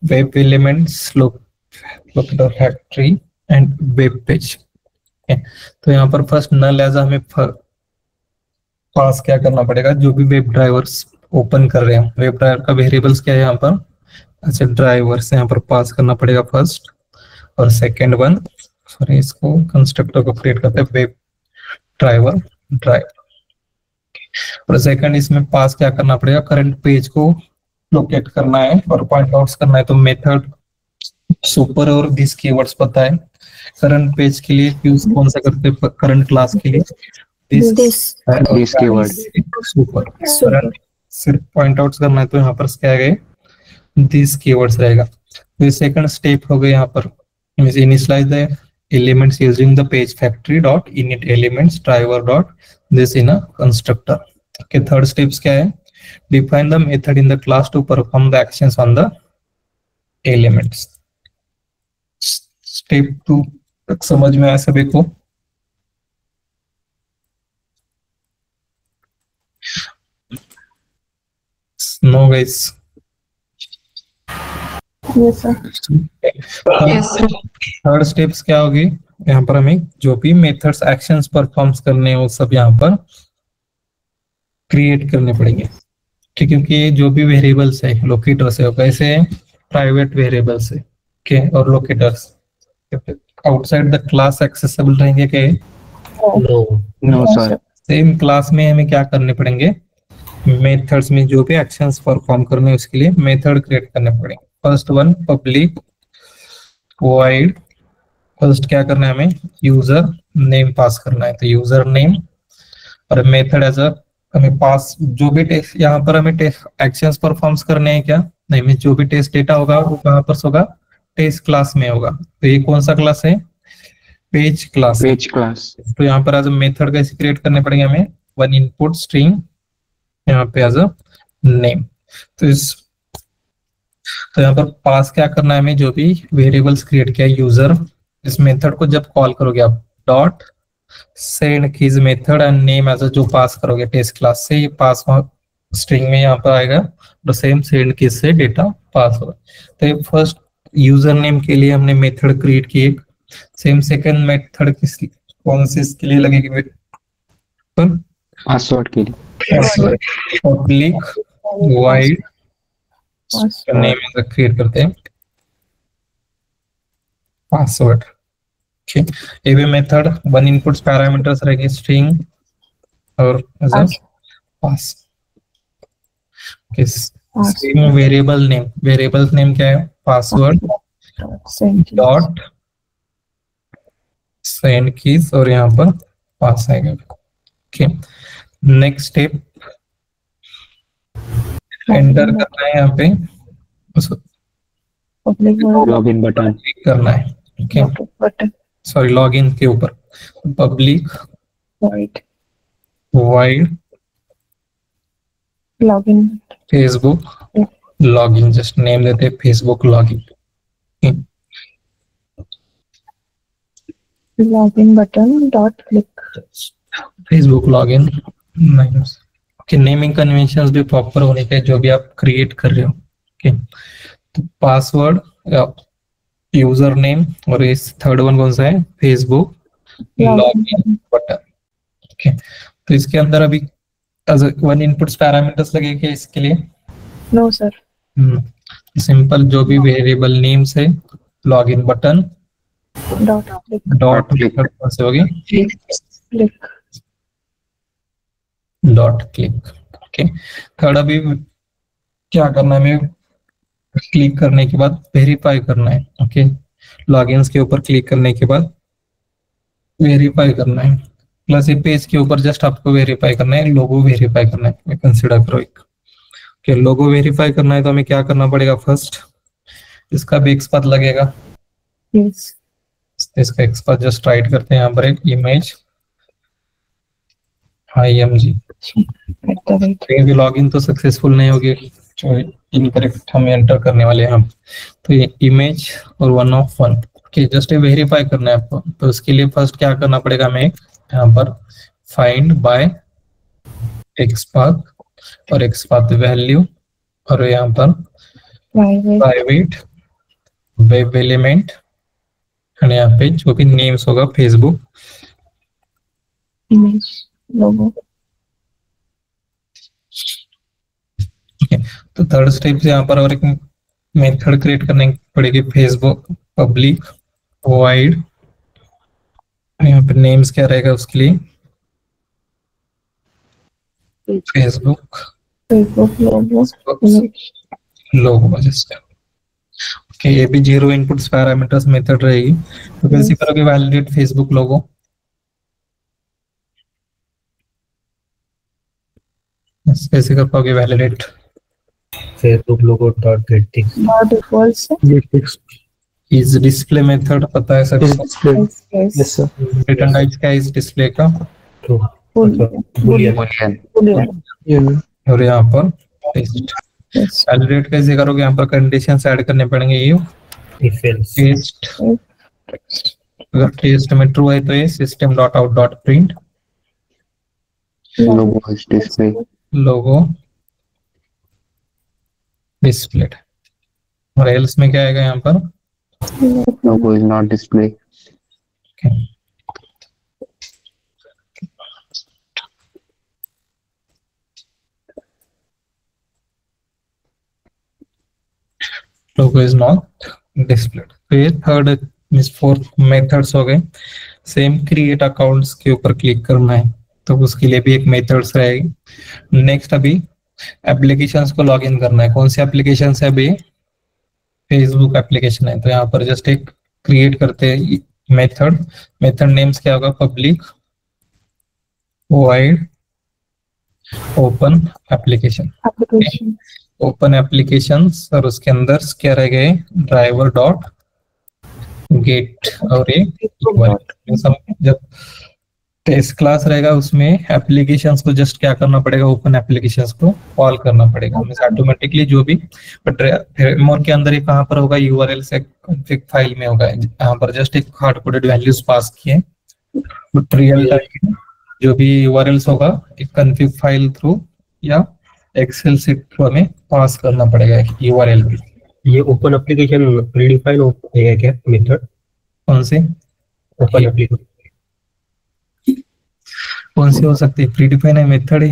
web elements, locator factory and web page. तो यहाँ पर फर्स्ट नल एज हमें पास क्या करना पड़ेगा, जो भी वेब ड्राइवर्स ओपन कर रहे हैं, वेब ड्राइवर का वेरिएबल्स क्या है यहाँ पर, अच्छा ड्राइवर्स यहाँ पर पास करना पड़ेगा फर्स्ट। और सेकेंड वन, सॉरी इसको कंस्ट्रक्टर को क्रिएट करते हैं वेब ड्राइवर ड्राइवर। और सेकंड इसमें पास क्या करना पड़ेगा, करंट पेज को लोकेट करना है और पॉइंट आउट्स करना है। तो मेथड सुपर और दिस कीवर्ड्स पता है। करंट पेज के लिए यूज कौन सा करते हैं, करंट क्लास के लिए This keyword. सुपर। सिर्फ पॉइंट आउट्स करना है तो यहाँ पर क्या है, दिस कीवर्ड्स रहेगा। तो सेकंड स्टेप हो गया यहाँ पर, initialise the elements using the page factory dot init elements driver dot this in a constructor. Okay, third steps क्या है, define the method in the class to perform the actions on the elements. Step 2 तक समझ में आया सभी को? No guys. Yes, sir. Third steps क्या होगी, यहाँ पर हमें जो भी मेथड्स एक्शंस परफॉर्म्स करने हैं वो सब यहाँ पर क्रिएट करने पड़ेंगे। क्योंकि जो भी वेरिएबल्स है लोकेटर्स है, कैसे प्राइवेट वेरिएबल्स है के और locators outside the class accessible रहेंगे के No, sir. सेम क्लास में हमें क्या करने पड़ेंगे, मेथड्स में जो भी एक्शंस परफॉर्म करने हैं उसके लिए मेथड क्रिएट करने पड़ेंगे। First one public void, first क्या करना है हमें, यूजर नेम पास करना है। तो यूजर नेम और मेथड एज अ हमें पास जो भी टेस्ट, यहाँ पर हमें टेस्ट एक्शंस परफॉर्म्स करने हैं क्या, नहीं में जो भी टेस्ट डेटा होगा वो कहाँ पर होगा, टेस्ट क्लास में होगा। तो ये कौन सा क्लास है, पेज क्लास। Page class. तो यहाँ पर एज अ मेथड कैसे क्रिएट करने पड़ेंगे हमें, वन इनपुट स्ट्रिंग यहाँ पे एज अ नेम। तो यहाँ पर पास क्या करना है हमें, जो भी वेरिएबल्स क्रिएट किया यूजर, इस मेथड को जब कॉल करोगे आप dot send keys method and name as a जो पास करोगे टेस्ट क्लास से, ये पास स्ट्रिंग में यहाँ पर आएगा और सेम सेंड कीज से डेटा पास होगा। तो ये फर्स्ट यूजर नेम के लिए हमने मेथड क्रिएट की। सेम सेकंड मेथड किस कौन से इसके लिए लगेगी, Password के लिए. पब्लिक वाइड नेम क्रिएट करते हैं पासवर्ड। ये भी मेथड वन इनपुट्स पैरामीटर्स रहेगी स्ट्रिंग और pass. Same variable name, variable name क्या है, पासवर्ड डॉट सेंड कीज और यहाँ पर पास आएगा। ओके, नेक्स्ट स्टेप एंटर करना है, यहाँ पे Login button. क्लिक करना है। ओके, सॉरी लॉगिन के ऊपर public wide login Facebook login, just name देते हैं Facebook login. Login button dot click Facebook login नहीं। ओके, नेमिंग कन्वेंशंस भी प्रॉपर होने चाहिए जो भी आप क्रिएट कर रहे हो। ओके, तो पासवर्ड यूजर नेम और इस थर्ड वन कौन सा है, फेसबुक लॉगिन बटन। ओके, तो इसके अंदर अभी वन इनपुट्स पैरामीटर्स लगेंगे इसके लिए। नो सर, सिंपल जो भी वेरिएबल नेम्स है login button dot click dot कौन से होगी, click dot click. Okay, third अभी क्या करना है हमें, क्लिक करने के बाद वेरीफाई करना है। ओके, लॉगिन्स के ऊपर क्लिक करने के बाद वेरीफाई करना है, प्लस ये पेज के ऊपर जस्ट आपको वेरीफाई करना है, लोगो वेरीफाई करना है, कंसीडर करो एक। ओके, लोगो वेरीफाई करना है तो हमें क्या करना पड़ेगा, फर्स्ट इसका भी एक्सपाथ लगेगा। यस इसका एक्सपाथ जस्ट राइट करते हैं यहाँ पर एक इमेज img। कहीं भी लॉगिन तो सक्सेसफुल नहीं होगी, जो इनकरेक्ट हम एंटर करने वाले हैं हम। तो ये इमेज और 1 of 1 ओके, जस्ट ये वेरीफाई करना है आपको। तो उसके लिए फर्स्ट क्या करना पड़ेगा हमें, यहाँ पर फाइंड बाय एक्सपाथ और एक पाथ वैल्यू और यहाँ पर Private. प्राइवेट वेब एलिमेंट और यहाँ पे जो भी नेम्स होगा फेसबुक Image. Logo. तो थर्ड स्टेप से यहाँ पर और एक मेथड क्रिएट करने पड़ेगी फेसबुक पब्लिक वाइड। यहाँ पे नेम्स क्या रहेगा उसके लिए फेसबुक Facebook logo. Image. लोगो जस्ट ओके। ये भी जीरो इनपुट्स पैरामीटर्स मेथड रहेगी। तो कैसे करोगे वैलिडेट फेसबुक लोगो? कैसे कर पाओगे validate? Facebook logo dot get text. Dot equals. Get text is display method पता है is सबको? displayed. Yes. Yes, sir. Return type क्या है इस डिस्प्ले का? True. Boolean. Boolean. Boolean. Boolean. Yeah. और यहाँ पर टेस्ट Yes. वैलिडेट कैसे करोगे? यहाँ पर कंडीशंस ऐड करने पड़ेंगे। ये If else. टेस्ट अगर टेस्ट में ट्रू है तो ये system dot out dot print Logo is display. Logo displayed. और एल्स में क्या आएगा यहाँ पर? Logo is not display. Okay. Logo is not displayed। तो ये थर्ड मींस फोर्थ मेथड्स हो गए। सेम क्रिएट अकाउंट्स के ऊपर क्लिक करना है तो उसके लिए भी एक मेथड्स रहेगी। नेक्स्ट अभी एप्लीकेशंस को लॉगिन करना है। कौन सी एप्लीकेशन है अभी? फेसबुक एप्लीकेशन है। तो यहाँ पर जस्ट एक क्रिएट करते हैं मेथड। मेथड नेम्स क्या होगा? Public wide open application. Application. Open applications और उसके अंदर क्या रह गए? ड्राइवर डॉट गेट और एक जब टेस्ट क्लास रहेगा उसमें एप्लीकेशंस को जस्ट क्या करना पड़ेगा? ओपन एप्लीकेशंस को कॉल करना पड़ेगा मींस ऑटोमेटिकली जो भी। बट फ्रेमवर्क के अंदर ये कहाँ पर होगा? यूआरएल से कॉन्फ़िग फाइल में होगा। यहाँ पर जस्ट एक हार्ड कोडेड वैल्यूज पास किए। बट रियल टाइम जो भी यूआरएल्स होगा एक कॉन्फ़िग फाइल थ्रू या एक्सेल सीट थ्रू हमें पास करना पड़ेगा यूआरएल भी। ये ओपन एप्लीकेशन प्रीडिफाइन है क्या मेथड? कौन सी ओपन एप्लीकेशन कौन सी हो सकती है? प्रीडिफाइन है मेथड है?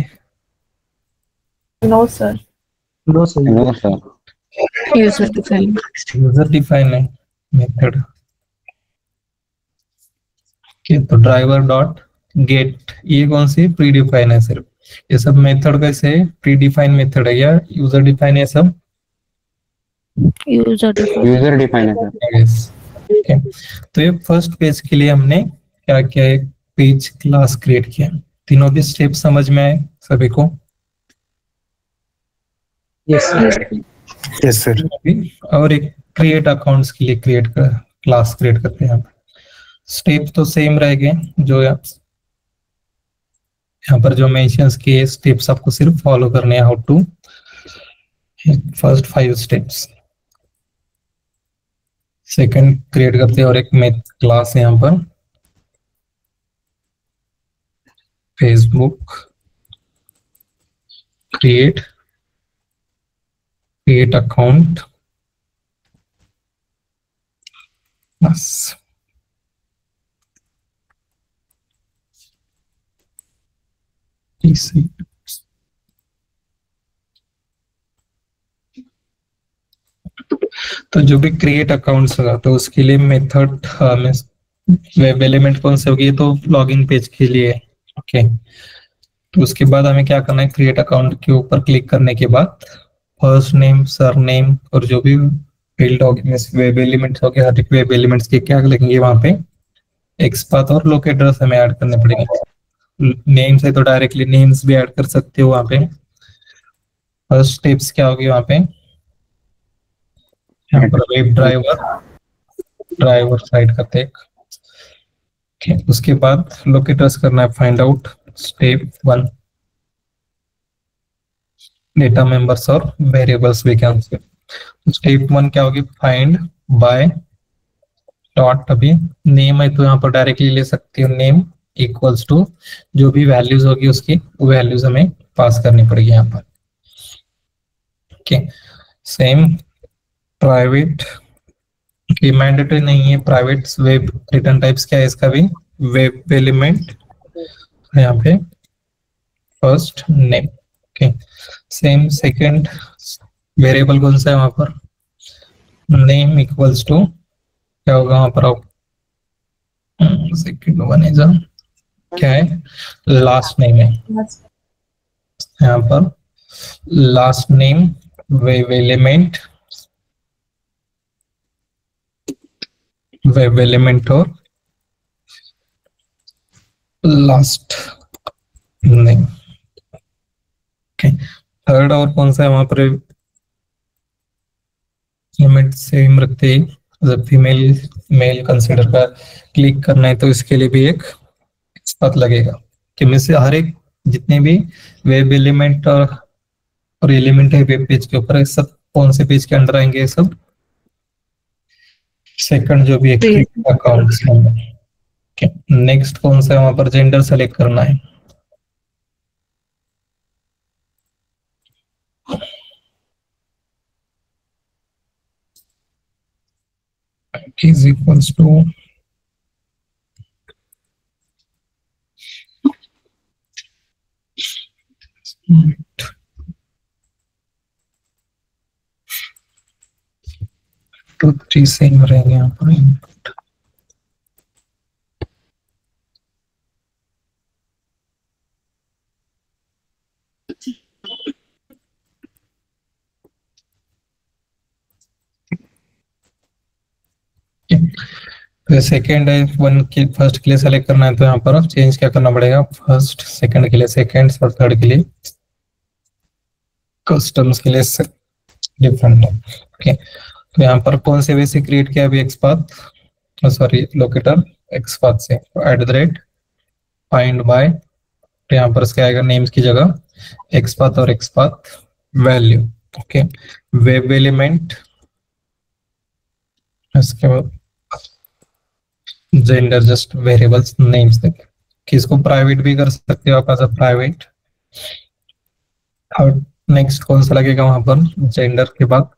No, sir. No sir. No, sir. User defined. User define है मेथड। तो ड्राइवर डॉट गेट ये कौन सी? प्रीडिफाइन है सिर्फ। ये सब मेथड कैसे है? प्रीडिफाइन मेथड है या यूजर डिफाइन है सब? User defined. User define है sir. Yes. Okay. तो ये फर्स्ट पेज के लिए हमने क्या किया? एक पेज क्लास क्रिएट किया। तीनों भी स्टेप समझ में आए सभी को? Yes yes sir. अभी और एक क्रिएट अकाउंट्स के लिए क्लास क्रिएट करते हैं। स्टेप तो सेम रहेंगे जो यहाँ पर जो मेंशंस किए स्टेप्स आपको सिर्फ फॉलो करने हैं। How to first 5 steps. Second create करते हैं और एक मेथ क्लास है यहाँ पर फेसबुक क्रिएट अकाउंट बस। तो जो भी क्रिएट अकाउंट्स होगा तो उसके लिए मेथड वेब एलिमेंट कौन से होगी? तो लॉगिन पेज के लिए। ओके। तो उसके बाद हमें क्या करना है? क्रिएट अकाउंट के ऊपर क्लिक करने के बाद फर्स्ट नेम सरनेम और जो भी फील्ड वेब एलिमेंट्स हो गए हर एक वेब एलिमेंट्स के क्या लगेंगे वहां पे एक्सपाथ और लोकेटर्स हमें ऐड करने पड़ेंगे। नेम्स है तो डायरेक्टली नेम्स भी ऐड कर सकते हो वहां पे। फर्स्ट स्टेप्स क्या होगी वहां पे? यहाँ पर वेब ड्राइवर साइड करते हैं। उसके बाद लोकेटर्स करना है find out. Step 1 data members और वेरिएबल्स भी क्या होंगे। स्टेप 1 क्या होगी? फाइंड बाय डॉट अभी नेम है तो यहाँ पर डायरेक्टली ले सकते हो नेम इक्वल्स टू जो भी वैल्यूज होगी उसकी वैल्यूज हमें पास करनी पड़ेगी यहाँ पर। ओके, सेम प्राइवेट की मैंडेटरी नहीं है, प्राइवेट वेब रिटर्न टाइप्स क्या है इसका भी, वेब एलिमेंट, यहाँ पे first name. Okay, same second variable कौन सा है वहां पर, नेम इक्वल्स टू क्या होगा वहां पर, आप सेकंड वन इज क्या है, लास्ट नेम है यहाँ पर, लास्ट नेम वेब एलिमेंट और लास्ट नेम। ओके, थर्ड और कौन सा है वहां पर, एलिमेंट सेम रखते ही जब फीमेल मेल कंसीडर का क्लिक करना है तो इसके लिए भी एक पता लगेगा कि में से हर एक जितने भी वेब एलिमेंट और एलिमेंट है वेब पेज के ऊपर, सब कौन से पेज के अंडर आएंगे, सब सेकंड जो भी एक अकाउंट नंबर। नेक्स्ट कौन सा है वहां पर, जेंडर सेलेक्ट करना है, is equals to to three same रहेंगे यहाँ पर। तो सेकेंड है, वन के फर्स्ट के लिए सेलेक्ट करना है तो यहाँ पर चेंज क्या करना पड़ेगा, फर्स्ट सेकंड के लिए सेकंड और थर्ड के लिए कस्टम्स के लिए डिफरेंट है। ओके, तो यहाँ पर कौन से वे से क्रिएट किया अभी, एक्सपाथ, सॉरी लोकेटर एक्सपाथ से, eight the rate find by, तो यहाँ पर क्या आएगा, नेम्स की जगह एक्सपाथ और XPath value. Okay, web element, इसके बाद जेंडर जस्ट वेरिएबल्स नेम्स देंगे, किसको प्राइवेट भी कर सकते हो आप एज अ प्राइवेट। और नेक्स्ट कौन सा लगेगा वहां पर, जेंडर के बाद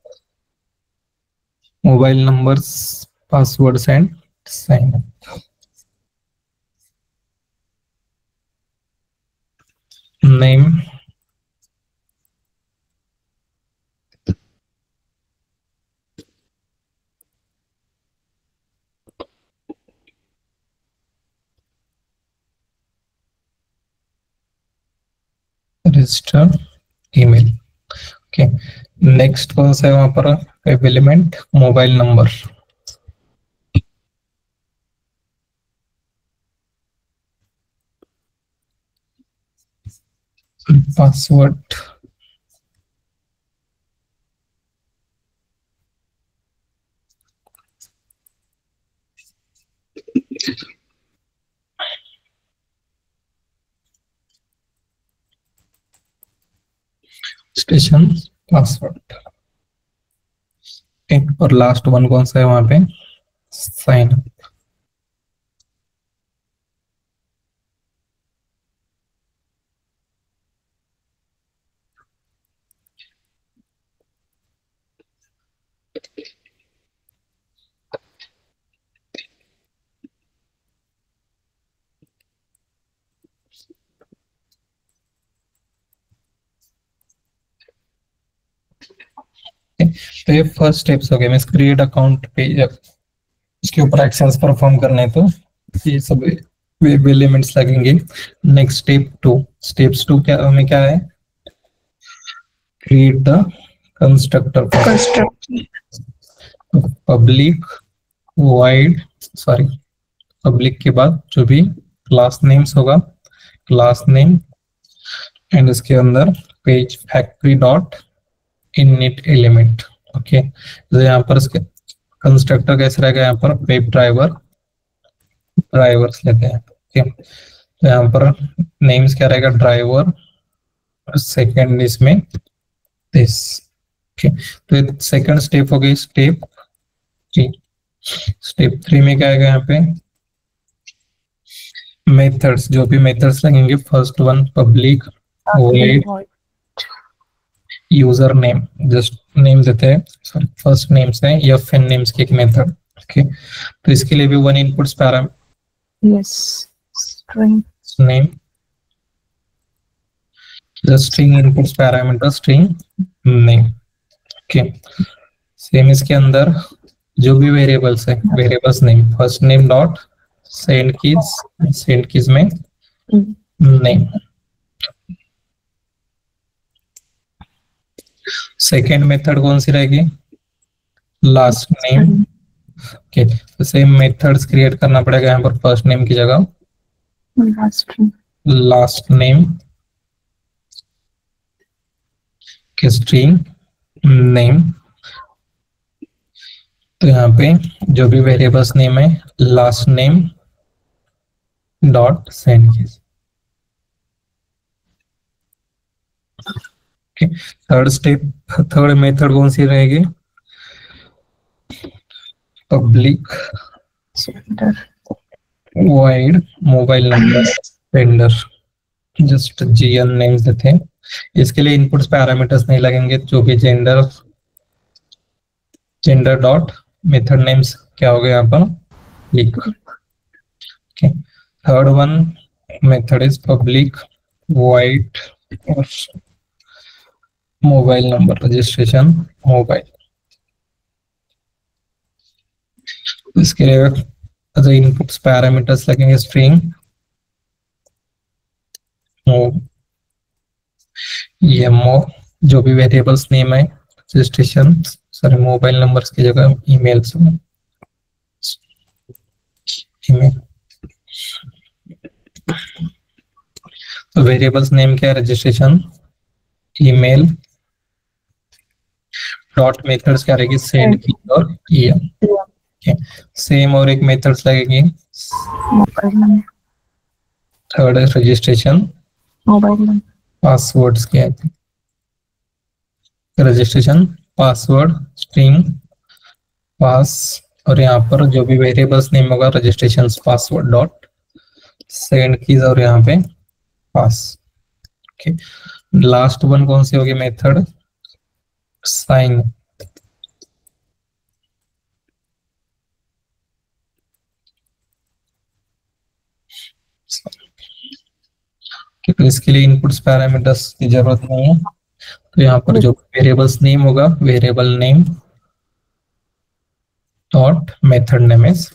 mobile numbers, passwords and sign up. Name register email. Okay, next कौन सा है वहां पर, web element mobile number, password, station password, और लास्ट वन कौन सा है वहां पे, साइन अप। तो ये फर्स्ट स्टेप्स हो गए, मैं क्रिएट अकाउंट पेज, इसके ऊपर एक्शंस परफॉर्म करने हैं तो ये सब वेब एलिमेंट्स लगेंगे। नेक्स्ट स्टेप्स टू क्या हमें क्या है, create the constructor, public wide, sorry public के बाद जो भी क्लास नेम्स होगा, क्लास नेम एंड इसके अंदर page factory dot init element. Okay, तो यहाँ पर इसके कंस्ट्रक्टर कैसे रहेगा, यहाँ पर वेब ड्राइवर्स लेते हैं। ओके, तो यहाँ पर नेम्स क्या रहेगा, ड्राइवर, सेकंड इसमें दिस। ओके, तो सेकंड स्टेप हो गई, स्टेप थ्री में क्या आएगा, यहाँ पे मेथड्स, जो भी मेथड्स लगेंगे, first one public void user name, just name देते हैं, सॉरी फर्स्ट नेम से या फिर नेम्स की एक मेथड। ओके, तो इसके लिए भी one inputs parameter Yes. String. Name, the string inputs parameter string name। Okay, same इसके अंदर जो भी वेरिएबल्स है, variables name, first name dot send keys में नेम। सेकेंड मेथड कौन सी रहेगी? Last name. ओके, तो सेम मेथड्स क्रिएट करना पड़ेगा यहाँ पर, फर्स्ट नेम की जगह Last string. लास्ट नेम के स्ट्रिंग नेम। तो यहाँ पे जो भी वेरिएबल्स नेम है last name dot send keys. Third step, third method कौन सी रहेगी? Public Sender. Void mobile number sender, just GN names देते हैं। इसके लिए इनपुट्स पैरामीटर्स नहीं लगेंगे, जो भी जेंडर डॉट मेथड नेम्स क्या हो गया यहाँ पर लिख। Okay, third one method is public wide और मोबाइल नंबर रजिस्ट्रेशन मोबाइल। इसके लिए इनपुट्स पैरामीटर्स लगेंगे स्ट्रिंग एमओ, जो भी वेरिएबल्स नेम है रजिस्ट्रेशन, सॉरी मोबाइल नंबर्स की जगह ईमेल ईमेल। तो वेरिएबल्स नेम क्या है? रजिस्ट्रेशन ईमेल डॉट मेथड्स क्या रहेगी? सेंड की और ईएम। सेम और एक मेथड्स लगेगी, Mobile number. Third registration Mobile number. Passwords क्या है? रजिस्ट्रेशन पासवर्ड स्ट्रिंग पास, और यहाँ पर जो भी वेरिएबल्स नेम होगा registration password dot send keys और यहाँ पे पास। ओके, लास्ट वन कौन सी होगी मेथड? साइन। तो इसके लिए इनपुट्स पैरामीटर्स की जरूरत नहीं है, तो यहाँ पर जो वेरिएबल्स नेम होगा variable name dot method name is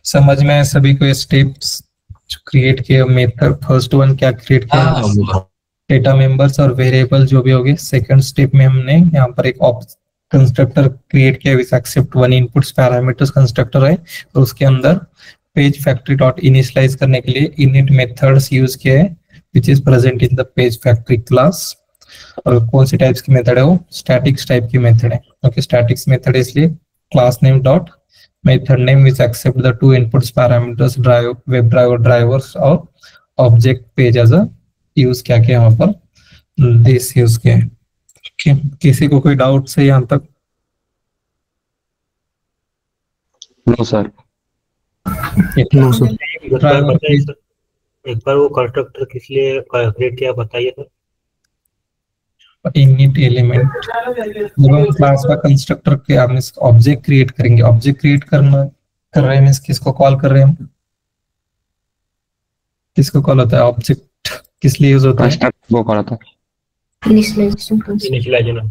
समझ में आए सभी को? स्टेप्स क्रिएट किए, मेथड फर्स्ट वन क्या क्रिएट किया? डेटा मेंबर्स और वेरिएबल जो भी होगी। सेकंड स्टेप में हमने यहाँ पर एक कंस्ट्रक्टर क्रिएट किया विच except one inputs parameters constructor है, तो उसके अंदर पेज फैक्ट्री डॉट इनिशियलाइज करने के लिए इनिट मेथड्स यूज किए हैं which is present in the page factory class. और कौन सी टाइप्स की मेथड है? वो स्टैटिक्स टाइप की मेथड है। ओके, स्टैटिक्स मेथड इसलिए class name dot method name which accept the two inputs parameters drive web driver drivers और object page as a use क्या किया यहाँ पर दिस यूज किया है। Okay, किसी को कोई डाउट से यहाँ तक? No sir. No sir. एक बार बताइए सर, एक बार वो कंस्ट्रक्टर किस लिए क्रिएट किया बताइए सर। इनिट एलिमेंट, जब हम क्लास का कंस्ट्रक्टर के आपने ऑब्जेक्ट क्रिएट करेंगे, ऑब्जेक्ट क्रिएट करना कर रहे हैं मींस किसको कॉल कर रहे हैं हम? किसको कॉल होता है? ऑब्जेक्ट किस लिए यूज होता है? कंस्ट्रक्ट वो करा था। इनिशियलाइजेशन।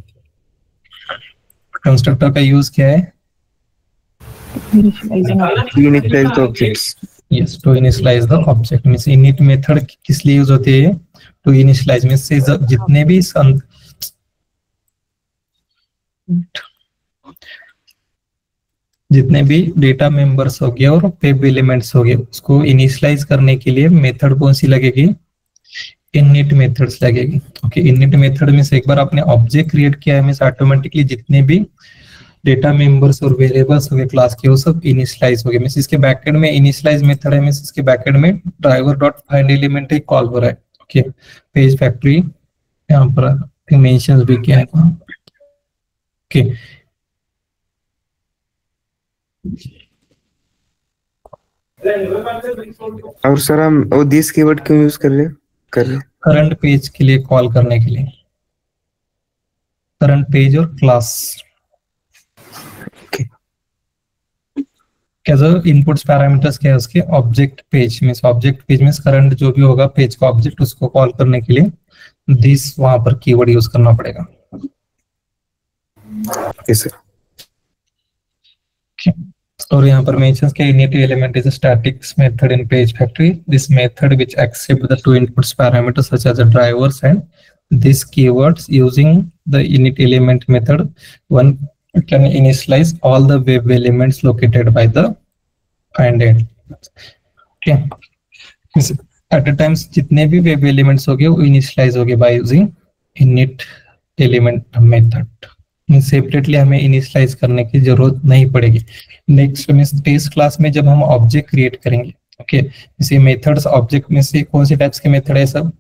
कंस्ट्रक्टर का यूज क्या है? Initialize the objects. Yes, to initialise the object means init method किस लिए यूज होती है? टू इनिशियलाइज मींस जितने भी डेटा मेंबर्स हो गए और वेब एलिमेंट्स हो गए उसको इनिशियलाइज करने के लिए मेथड कौन सी लगेगी? इनिट मेथड्स लगेगी। ओके, इनिट मेथड में से एक बार आपने ऑब्जेक्ट क्रिएट किया है मींस ऑटोमेटिकली जितने भी डेटा मेंबर्स और वेरिएबल्स हो गए क्लास के वो सब इनिशियलाइज हो गए। मींस इसके बैकएंड में इनिशियलाइज मेथड है, मींस इसके बैकएंड में ड्राइवर डॉट फाइंड एलिमेंट एक कॉल हो रहा है। ओके, पेज फैक्ट्री यहाँ पर मेंशंस भी किया है। ओके, और सर हम वो दिस कीवर्ड क्यों यूज कर रहे हैं? करंट पेज के लिए कॉल करने के लिए, करंट पेज और क्लास क्या जो इनपुट्स पैरामीटर्स क्या है उसके, ऑब्जेक्ट पेज में, ऑब्जेक्ट पेज में करंट जो भी होगा पेज का ऑब्जेक्ट, उसको कॉल करने के लिए दिस वहां पर कीवर्ड यूज करना पड़ेगा। Yes sir. और यहाँ पर मेंशंस के init element is a static method in page factory. This method which accepts the two inputs parameters such as the drivers and these keywords. Using the init element method, one can initialize all the web elements located by the find end. Okay. At a time जितने भी web elements होंगे वो initialize होंगे by using init element method. Separately हमें initialise करने की जरूरत नहीं पड़ेगी। नेक्स्ट में टेस्ट क्लास में जब हम ऑब्जेक्ट क्रिएट करेंगे, ओके, इसे मेथड्स ऑब्जेक्ट में से कौन से टाइप्स के मेथड है सब?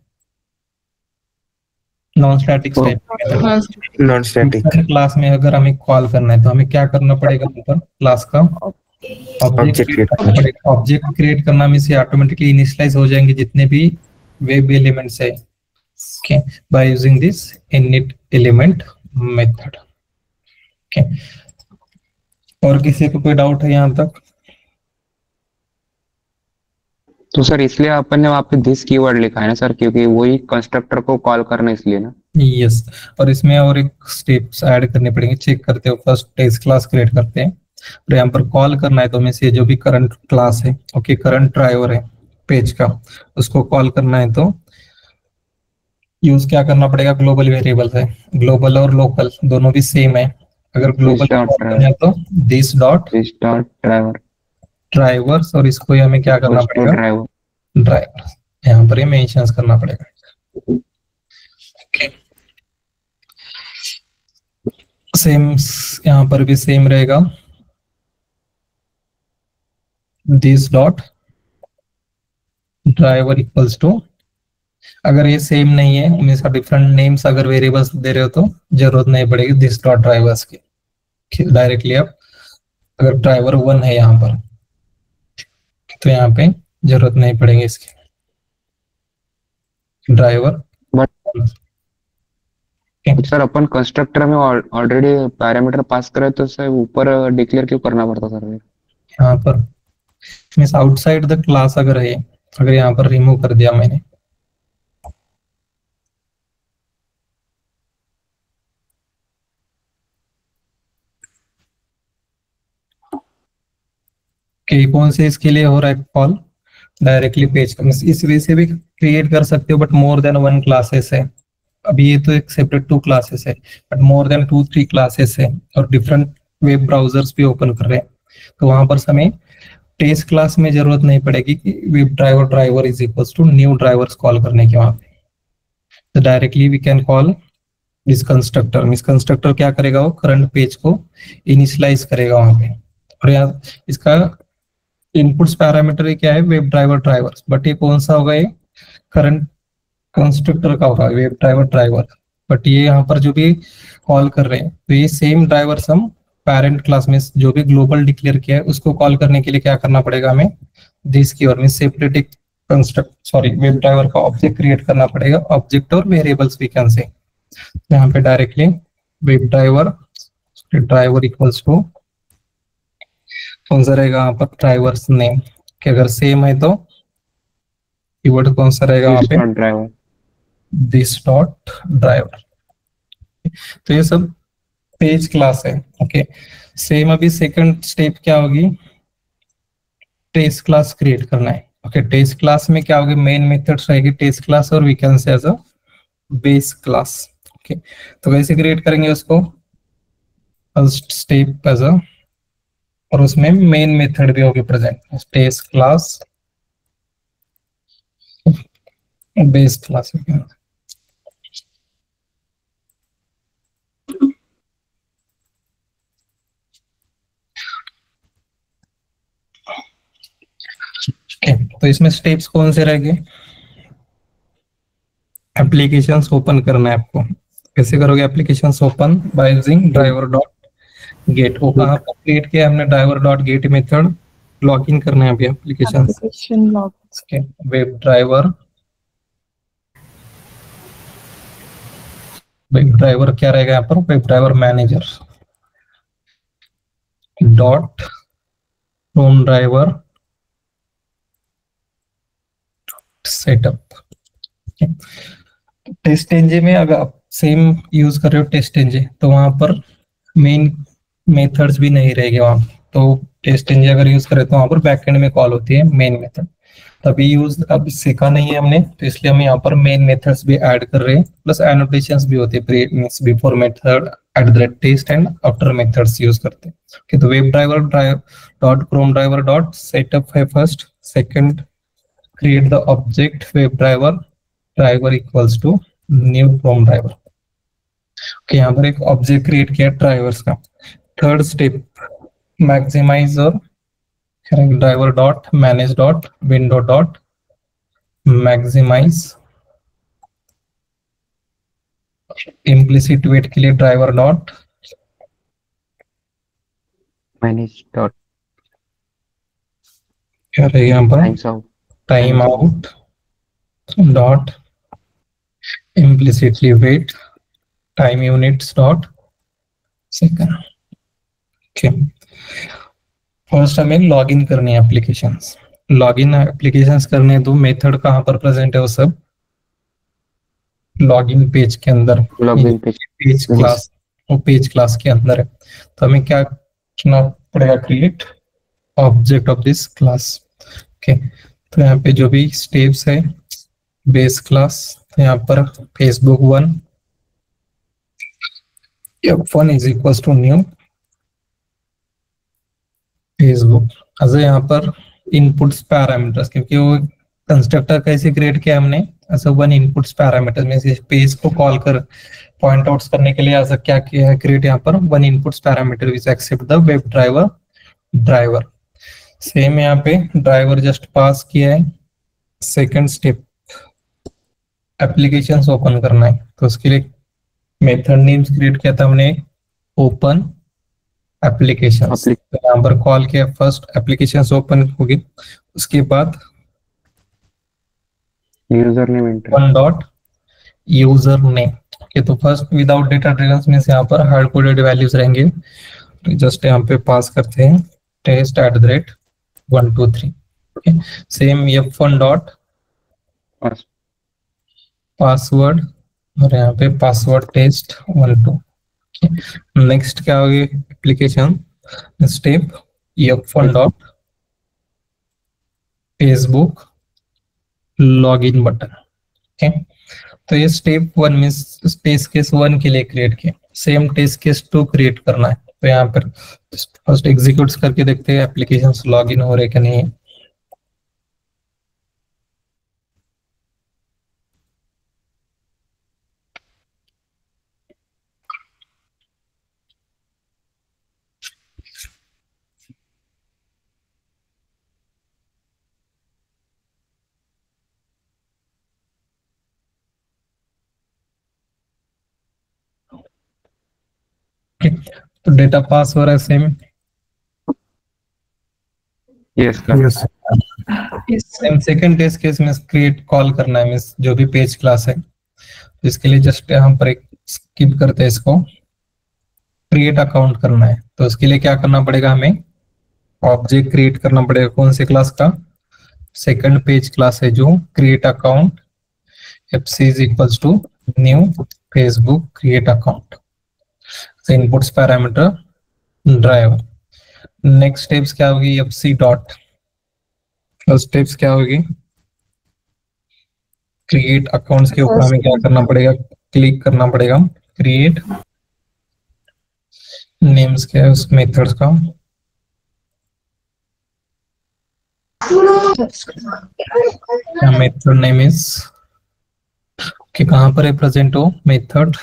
Non static type. Non static class में अगर हमें कॉल करना है तो हमें क्या करना पड़ेगा? ऊपर क्लास का ऑब्जेक्ट क्रिएट करना पड़ेगा। ऑब्जेक्ट क्रिएट करना में से ऑटोमेटिकली इनिशियलाइज हो जाएंगे जितने भी वेब एलिमेंट्स है, okay, by using this init element method. Okay. और किसी को कोई डाउट है यहाँ तक? तो सर इसलिए अपन ने वहाँ पे दिस कीवर्ड लिखा है ना सर, क्योंकि वही कंस्ट्रक्टर को कॉल करना इसलिए ना। यस, और इसमें और एक स्टेप्स ऐड करने पड़ेंगे। चेक करते हो, फर्स्ट टेस्ट क्लास क्रिएट करते हैं और यहाँ पर कॉल करना है तो में से जो भी करंट क्लास है, ओके, करंट ड्राइवर है पेज का, उसको कॉल करना है तो यूज क्या करना पड़ेगा? ग्लोबल वेरिएबल्स है, ग्लोबल और लोकल दोनों भी सेम है। अगर ग्लोबल है तो दिस डॉट ड्राइवर ड्राइवर्स, और इसको हमें क्या करना पड़ेगा? ड्राइवर यहाँ पर ये मेंशंस करना पड़ेगा। सेम यहाँ पर भी सेम रहेगा, this dot driver equals to, अगर ये सेम नहीं है, हमेशा डिफरेंट नेम्स अगर वेरिएबल्स दे रहे हो तो जरूरत नहीं पड़ेगी दिस डॉट ड्राइवर्स की। डायरेक्टली आप अगर ड्राइवर 1 है यहाँ पर तो यहाँ पे जरूरत नहीं पड़ेगी इसकी, ड्राइवर। सर अपन कंस्ट्रक्टर में ऑलरेडी पैरामीटर पास करे तो सर ऊपर डिक्लेयर क्यों करना पड़ता सर? यहाँ पर मींस आउटसाइड द क्लास अगर है, अगर यहाँ पर रिमूव कर दिया मैंने, कौन से इसके लिए हो रहा है कॉल? डायरेक्टली पेज का, इस वे से भी क्रिएट कर सकते हो बट मोर देन 1 क्लासेस है। अभी ये तो एक सेपरेट 2 क्लासेस है, बट मोर देन 2-3 क्लासेस है और डिफरेंट वेब ब्राउजर्स भी ओपन कर रहे हैं, तो वहां पर हमें टेस्ट क्लास में जरूरत नहीं पड़ेगी कि web driver is equals to new drivers call करने के। वहां पे तो directly we can call this constructor. This constructor क्या करेगा? वो करंट पेज को इनिशियलाइज करेगा वहां पे, और यहाँ इसका इनपुट्स पैरामीटर क्या है? वेब ड्राइवर्स, बट ये कौन सा होगा? ये करंट कंस्ट्रक्टर का होगा, वेब ड्राइवर। बट ये यहाँ पर जो भी कॉल कर रहे हैं तो ये सेम ड्राइवर्स हम पेरेंट क्लास में जो भी ग्लोबल डिक्लेयर किया है उसको कॉल करने के लिए क्या करना पड़ेगा? हमें दिस कीवर्ड में सेपरेट एक वेब ड्राइवर का ऑब्जेक्ट क्रिएट करना पड़ेगा, ऑब्जेक्ट और वेरिएबल्स वी कैन से। यहाँ पे directly web driver equals to कौन सा रहेगा यहाँ पर? ड्राइवर्स नेम कि अगर सेम है तो कीवर्ड कौन सा रहेगा वहां पे? This dot driver. तो ये सब पेज क्लास है, ओके। सेम अभी सेकंड स्टेप क्या होगी? टेस्ट क्लास क्रिएट करना है, ओके। टेस्ट क्लास में क्या होगी? मेन मेथड्स रहेगी टेस्ट क्लास और we can say as a base class, okay. तो कैसे क्रिएट करेंगे उसको? फर्स्ट स्टेप एज अ, और उसमें मेन मेथड भी होगी present, test class base class. तो इसमें स्टेप्स कौन से रहेंगे? एप्लीकेशंस ओपन करना है आपको। कैसे करोगे applications open? By using driver dot get. वो कहाँ पर क्रिएट किया हमने? Driver dot get method log in करना है अभी application. Application log web driver, web driver क्या रहेगा यहाँ पर, web driver manager dot Chrome driver setup. Test NG में अगर आप सेम यूज कर रहे हो टेस्ट एनजे, तो वहां पर मेन मेथड्स भी नहीं रहेंगे वहां। तो टेस्ट एनजे अगर यूज करें तो वहां पर बैकएंड में कॉल होती है मेन मेथड। तभी यूज अब सीखा नहीं है हमने, तो इसलिए हम यहाँ पर मेन मेथड्स भी ऐड कर रहे हैं, प्लस एनोटेशंस भी होते हैं, before method at the rate test and after methods use करते हैं। ओके, तो web driver dot Chrome driver dot setup है first. Second, create the object web driver equals to new chrome driver। okay, यहाँ पर एक object create किया drivers का। Third step, maximize और driver dot manage dot window dot maximize, implicit wait के लिए driver dot manage dot क्या रहेगा यहाँ पर, times out time out dot implicitly wait time units dot second। okay, first हमें लॉग इन करनी है एप्लीकेशंस। लॉग इन एप्लीकेशंस करने तो मेथड कहाँ पर प्रेजेंट है वो सब लॉग इन पेज के अंदर, लॉगिन पेज। पेज क्लास, वो पेज क्लास के अंदर है। तो हमें क्या करना पड़ेगा, create object of this class. Okay, तो यहाँ पे जो भी स्टेप्स है, बेस क्लास, तो यहाँ पर Facebook 1 f1 is equal to new Facebook. अच्छा, यहाँ पर इनपुट्स पैरामीटर्स, क्योंकि वो कंस्ट्रक्टर कैसे क्रिएट किया हमने, ऐसा वन इनपुट्स पैरामीटर में से पेज को कॉल कर पॉइंट आउट्स करने के लिए ऐसा क्या किया है क्रिएट, यहाँ पर one inputs parameter which accept the web driver. Same यहाँ पे ड्राइवर जस्ट पास किया है। सेकंड स्टेप, एप्लीकेशंस ओपन करना है, तो उसके लिए मेथड नेम्स क्रिएट किया था हमने, ओपन एप्लीकेशंस। यहाँ पर कॉल किया, फर्स्ट एप्लीकेशंस ओपन होगी, उसके बाद user name enter, one dot user name. Okay, तो फर्स्ट विदाउट डेटा ड्रिवन्स में यहाँ पर हार्ड कोडेड वैल्यूज रहेंगे, तो जस्ट यहाँ पे पास करते हैं test at the rate 1 2 3। Okay, same f1 dot password, और यहाँ पे पासवर्ड टेस्ट 1 2। नेक्स्ट क्या होगी application step, f1 dot Facebook log in button. Okay, तो ये स्टेप 1 में टेस्ट केस 1 के लिए क्रिएट किया, सेम टेस्ट केस 2 क्रिएट करना है। तो यहाँ पर फर्स्ट एग्जीक्यूट करके देखते हैं एप्लीकेशन लॉग इन हो रहे कि नहीं। तो डेटा पास हो रहा है same. Yes same second test case में क्रिएट कॉल करना है, मींस जो भी पेज क्लास है, तो इसके लिए जस्ट यहाँ पर एक स्किप करते हैं इसको, क्रिएट अकाउंट करना है। तो उसके लिए क्या करना पड़ेगा, हमें ऑब्जेक्ट क्रिएट करना पड़ेगा, कौन से क्लास का, सेकंड पेज क्लास है जो create account fc is equals to new Facebook create account, so inputs parameter driver। Next steps क्या होगी, fc डॉट, फर्स्ट स्टेप्स क्या होगी, क्रिएट अकाउंट्स के ऊपर हमें क्या करना पड़ेगा, क्लिक करना पड़ेगा, क्रिएट नेम्स क्या है उस मेथड्स का, मेथड नेम इज कि कहां पर है प्रेजेंट हो मेथड,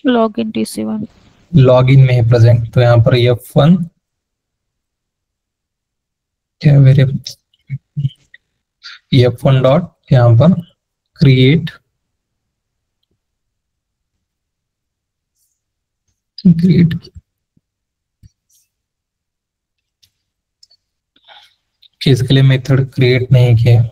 लॉगिन TC1 लॉगिन में है प्रेजेंट। तो यहाँ पर f1 क्या वेरिएबल, f1 डॉट यहाँ पर क्रिएट इसके लिए मेथड क्रिएट नहीं किया।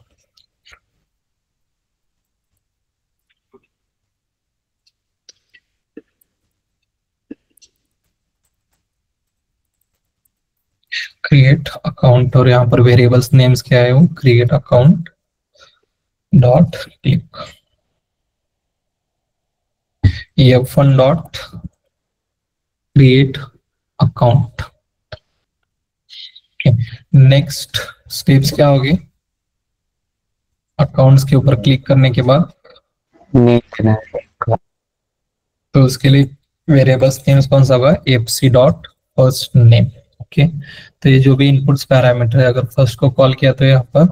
क्रिएट अकाउंट, और यहाँ पर वेरिएबल्स नेम्स क्या है, वो create account dot click f1 dot create account. Next steps क्या होगी, अकाउंट्स के ऊपर क्लिक करने के बाद तो उसके लिए वेरिएबल्स नेम्स कौन सा होगा, fc dot first name. Okay, तो ये जो भी इनपुट्स पैरामीटर है, अगर फर्स्ट को कॉल किया तो यहाँ पर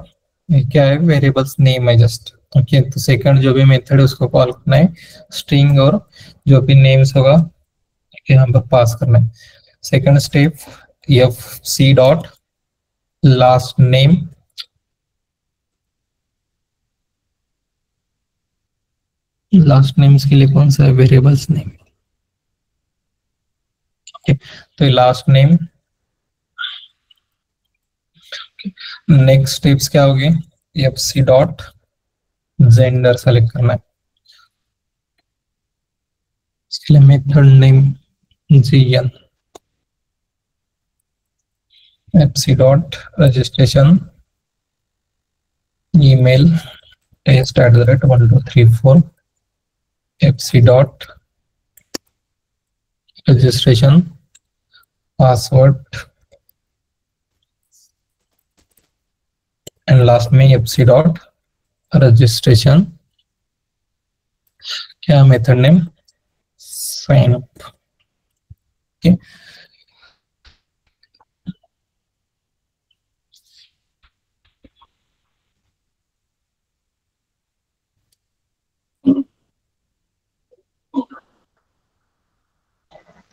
ये क्या है, वेरिएबल्स नेम है जस्ट। ओके, तो सेकंड जो भी मेथड है उसको कॉल करना है स्ट्रिंग, और जो भी नेम्स होगा यहाँ पर पास करना है। Second step fc dot last name, last names के लिए कौन सा है, वेरिएबल्स नेम। ओके, तो लास्ट नेम। नेक्स्ट स्टेप्स क्या होगी, fc डॉट जेंडर सेलेक्ट करना है, इसके लिए method name gn, fc dot registration email test@1234, fc dot registration password, and last में fc डॉट रजिस्ट्रेशन क्या method name, sign up. Okay,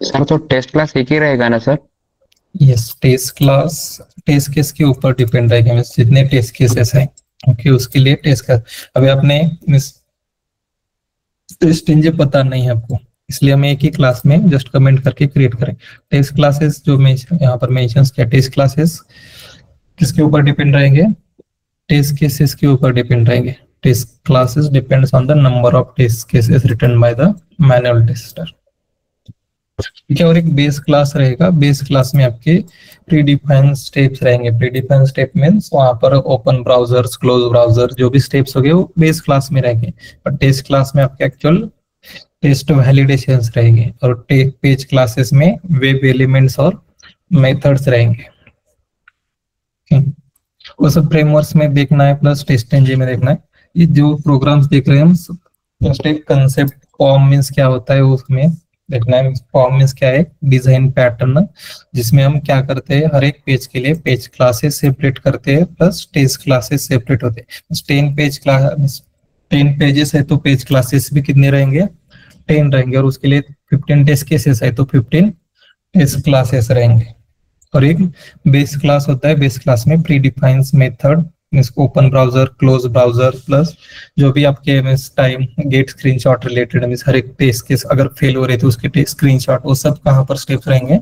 sir तो test class एक ही रहेगा ना सर? Yes, test class test case के ऊपर डिपेंड रहेगा, मींस जितने टेस्ट केसेस हैं ओके उसके लिए टेस्ट का अभी आपने मींस टेस्ट इंजन पता नहीं है आपको, इसलिए हम एक ही क्लास में जस्ट कमेंट करके क्रिएट करें। टेस्ट क्लासेस जो मैं यहाँ पर मेंशन किया, टेस्ट क्लासेस किसके ऊपर डिपेंड रहेंगे, टेस्ट केसेस के ऊपर डिपेंड रहेंगे। Test classes depends on the number of test cases written by the manual tester. ठीक है, और एक बेस क्लास रहेगा, बेस क्लास में आपके प्री डिफाइंड स्टेप्स रहेंगे। प्री डिफाइंड स्टेप मींस वहां पर ओपन ब्राउजर्स, क्लोज ब्राउजर, जो भी स्टेप्स होंगे वो बेस क्लास में रहेंगे, पर टेस्ट क्लास में आपके एक्चुअल टेस्ट वैलिडेशंस रहेंगे, और पेज क्लासेस में वेब एलिमेंट्स और मेथड्स रहेंगे। वो सब फ्रेमवर्क्स में देखना है, प्लस टेस्ट इंजन में देखना है। ये जो प्रोग्राम्स देख रहे हैं हम, जस्ट एक कंसेप्ट फॉर्म मींस क्या होता है उसमें देखना है। फॉर्म मींस क्या है, डिजाइन पैटर्न, जिसमें हम क्या करते हैं, हर एक पेज के लिए पेज क्लासेस सेपरेट करते हैं, प्लस टेस्ट क्लासेस सेपरेट होते हैं। 10 पेजेस है तो पेज क्लासेस भी कितने रहेंगे, 10 रहेंगे, और उसके लिए 15 टेस्ट केसेस है तो 15 टेस्ट क्लासेस रहेंगे। और एक बेस क्लास होता है, बेस क्लास में predefined method, open browser, close browser, plus जो भी आपके time get screenshot related means हर एक टेस्ट केस अगर फेल हो रहे तो उसके स्क्रीनशॉट, वो सब कहाँ पर स्टेप्स रहेंगे,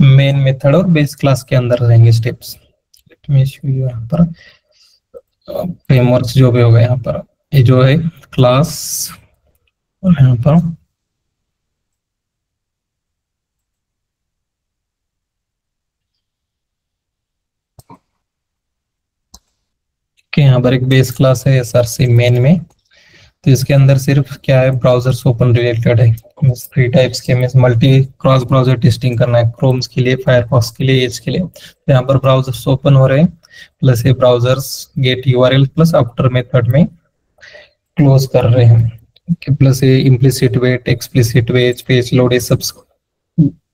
मेन मेथड और बेस क्लास के अंदर रहेंगे steps. Let me show you यहाँ पर फ्रेमवर्क्स जो भी होगा, यहाँ पर ये जो है क्लास, और यहाँ पर यहाँ पर एक बेस क्लास है SRC मेन में, तो इसके अंदर सिर्फ क्या है, ब्राउजर्स ओपन रिलेटेड है। थ्री टाइप्स के में मल्टी क्रॉस ब्राउजर टेस्टिंग करना है, क्रोम्स के लिए, फायरफॉक्स के लिए, एज के लिए। तो यहाँ पर ब्राउजर्स ओपन हो रहे हैं, प्लस ये browsers get URL plus after method में क्लोज कर रहे हैं, प्लस ये implicit wait, explicit wait, page load, ये सब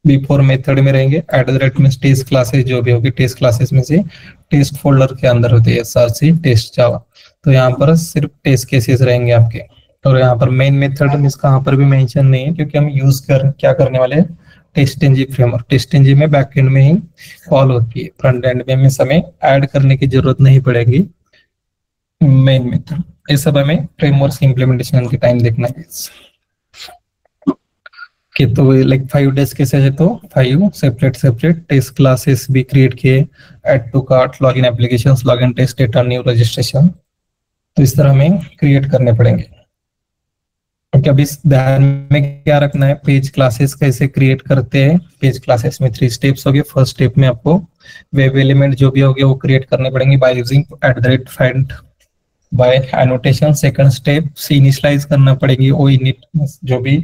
बिफोर मेथड में रहेंगे। @ में टेस्ट क्लासेस जो भी होगी, टेस्ट क्लासेस में से टेस्ट फोल्डर के अंदर होते हैं SRC टेस्ट जावा, तो यहाँ पर सिर्फ टेस्ट केसेस रहेंगे आपके। और यहाँ पर मेन मेथड में कहाँ पर भी मेंशन नहीं है, क्योंकि हम यूज क्या करने वाले हैं, test engine framework. Test engine में बैक एंड में ही कॉल होती है, फ्रंट एंड में हमें ऐड करने की जरूरत नहीं पड़ेगी मेन मेथड। इस सब हमें फ्रेमवर्क इम्प्लीमेंटेशन के टाइम देखना है। कि तो लाइक 5 टेस्ट केसेस है तो 5 सेपरेट टेस्ट क्लासेस भी क्रिएट किए, add to cart, login applications, login test data, new registration. तो इस तरह हमें क्रिएट करने पड़ेंगे। क्योंकि अभी ध्यान में क्या रखना है, पेज क्लासेस कैसे क्रिएट करते हैं। पेज क्लासेस में 3 स्टेप्स हो गए। फर्स्ट स्टेप में आपको वेब एलिमेंट जो भी हो गया वो क्रिएट करने पड़ेंगे by using @find by annotation. Second step से इनिशियलाइज करना पड़ेगी वो इनिट, जो भी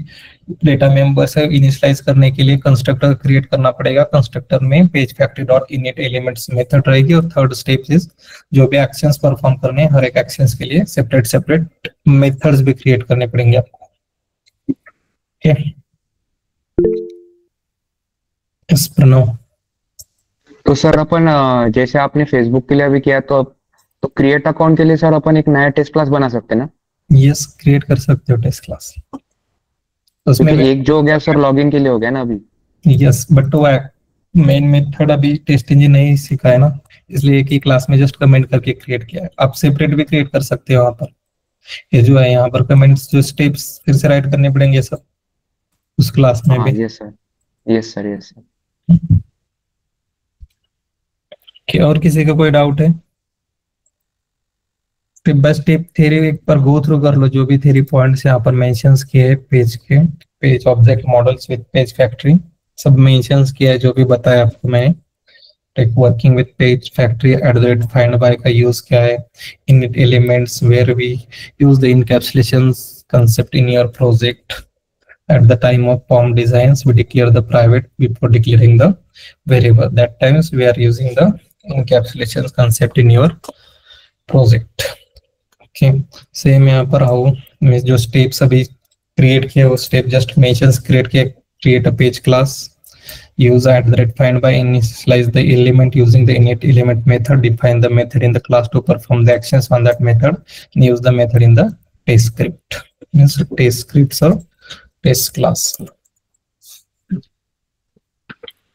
डेटा मेंबर्स है इनिशियलाइज करने के लिए कंस्ट्रक्टर क्रिएट करना पड़ेगा। कंस्ट्रक्टर में page factory dot init elements method रहेगी। और थर्ड स्टेप इज जो भी एक्शंस परफॉर्म करने हैं हर एक एक्शंस के लिए सेपरेट मेथड्स भी क्रिएट करने पड़ेंगे आपको। यस प्रणव। तो सर अपन जैसे आपने फेसबुक के लिए अभी किया तो क्रिएट अकाउंट के लिए सर अपन एक नया टेस्ट क्लास बना सकते हैं ना? यस, क्रिएट कर सकते हो टेस्ट क्लास। उसमें एक जो हो गया सर लॉगिन के लिए हो गया ना अभी। यस, बट वो मेन मेथड अभी टेस्ट इंजन नहीं सीखा है ना, इसलिए एक ही क्लास में जस्ट कमेंट करके क्रिएट किया है। आप सेपरेट भी क्रिएट कर सकते हो। वहां पर ये जो है यहाँ पर कमेंट्स जो स्टेप्स फिर से राइट करने पड़ेंगे सब उस क्लास में भी। Yes sir. और किसी का कोई डाउट है? स्टेप बाय स्टेप थ्योरी एक बार गो थ्रू कर लो, जो भी थ्योरी पॉइंट्स यहाँ पर मेंशंस किए पेज के, page object models with page factory सब मेंशंस किया है जो भी बताया आपको मैंने। Like working with page factory @find by का यूज क्या है, init elements where we use the encapsulations concept in your project. At the time of form designs we declare the private before declaring the variable. That times we are using the encapsulations concept in your project. Okay, same यहाँ पर how में जो steps अभी create किया वो step just mentions create किया। Create a page class, use @find by, initialize the element using the init element method, define the method in the class to perform the actions on that method, and use the method in the test script. Means test scripts or test class.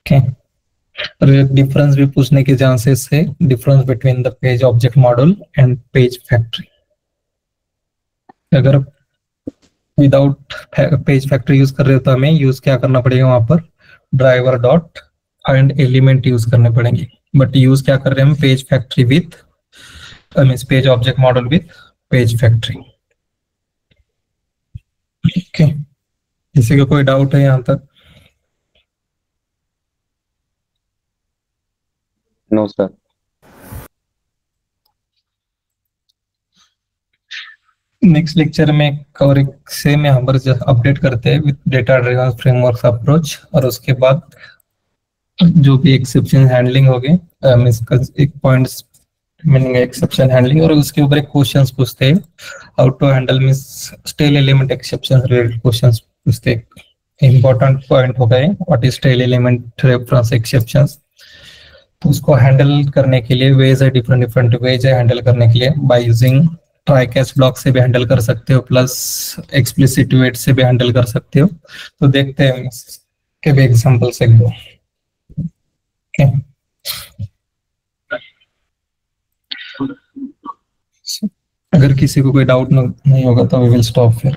Okay, difference भी पूछने के chances है, difference between the page object model and page factory. अगर without page factory use कर रहे हो तो हमें यूज क्या करना पड़ेगा, वहां पर driver dot find element use करने पड़ेंगे। बट यूज क्या कर रहे हैं हम, page factory with means page object model with page factory. Okay, किसी का कोई डाउट है यहाँ तक? No sir. नेक्स्ट लेक्चर में और एक सेम यहाँ पर अपडेट करते हैं with data driven framework approach. और उसके बाद जो भी एक्सेप्शन हैंडलिंग हो गए मींस एक पॉइंट्स मीनिंग एक्सेप्शन हैंडलिंग, और उसके ऊपर एक क्वेश्चंस पूछते हैं how to handle means stale element exception related questions पूछते हैं। इंपॉर्टेंट पॉइंट हो गए what is stale element reference exceptions. तो उसको हैंडल करने के लिए वेज है, डिफरेंट वेज है हैंडल करने के लिए। By using try catch block से भी हैंडल कर सकते हो, प्लस एक्सप्लिसिट वेट से भी हैंडल कर सकते हो। तो देखते हैं के भी एग्जांपल्स एक दो। अगर किसी को कोई डाउट नहीं होगा तो वी विल स्टॉप फिर।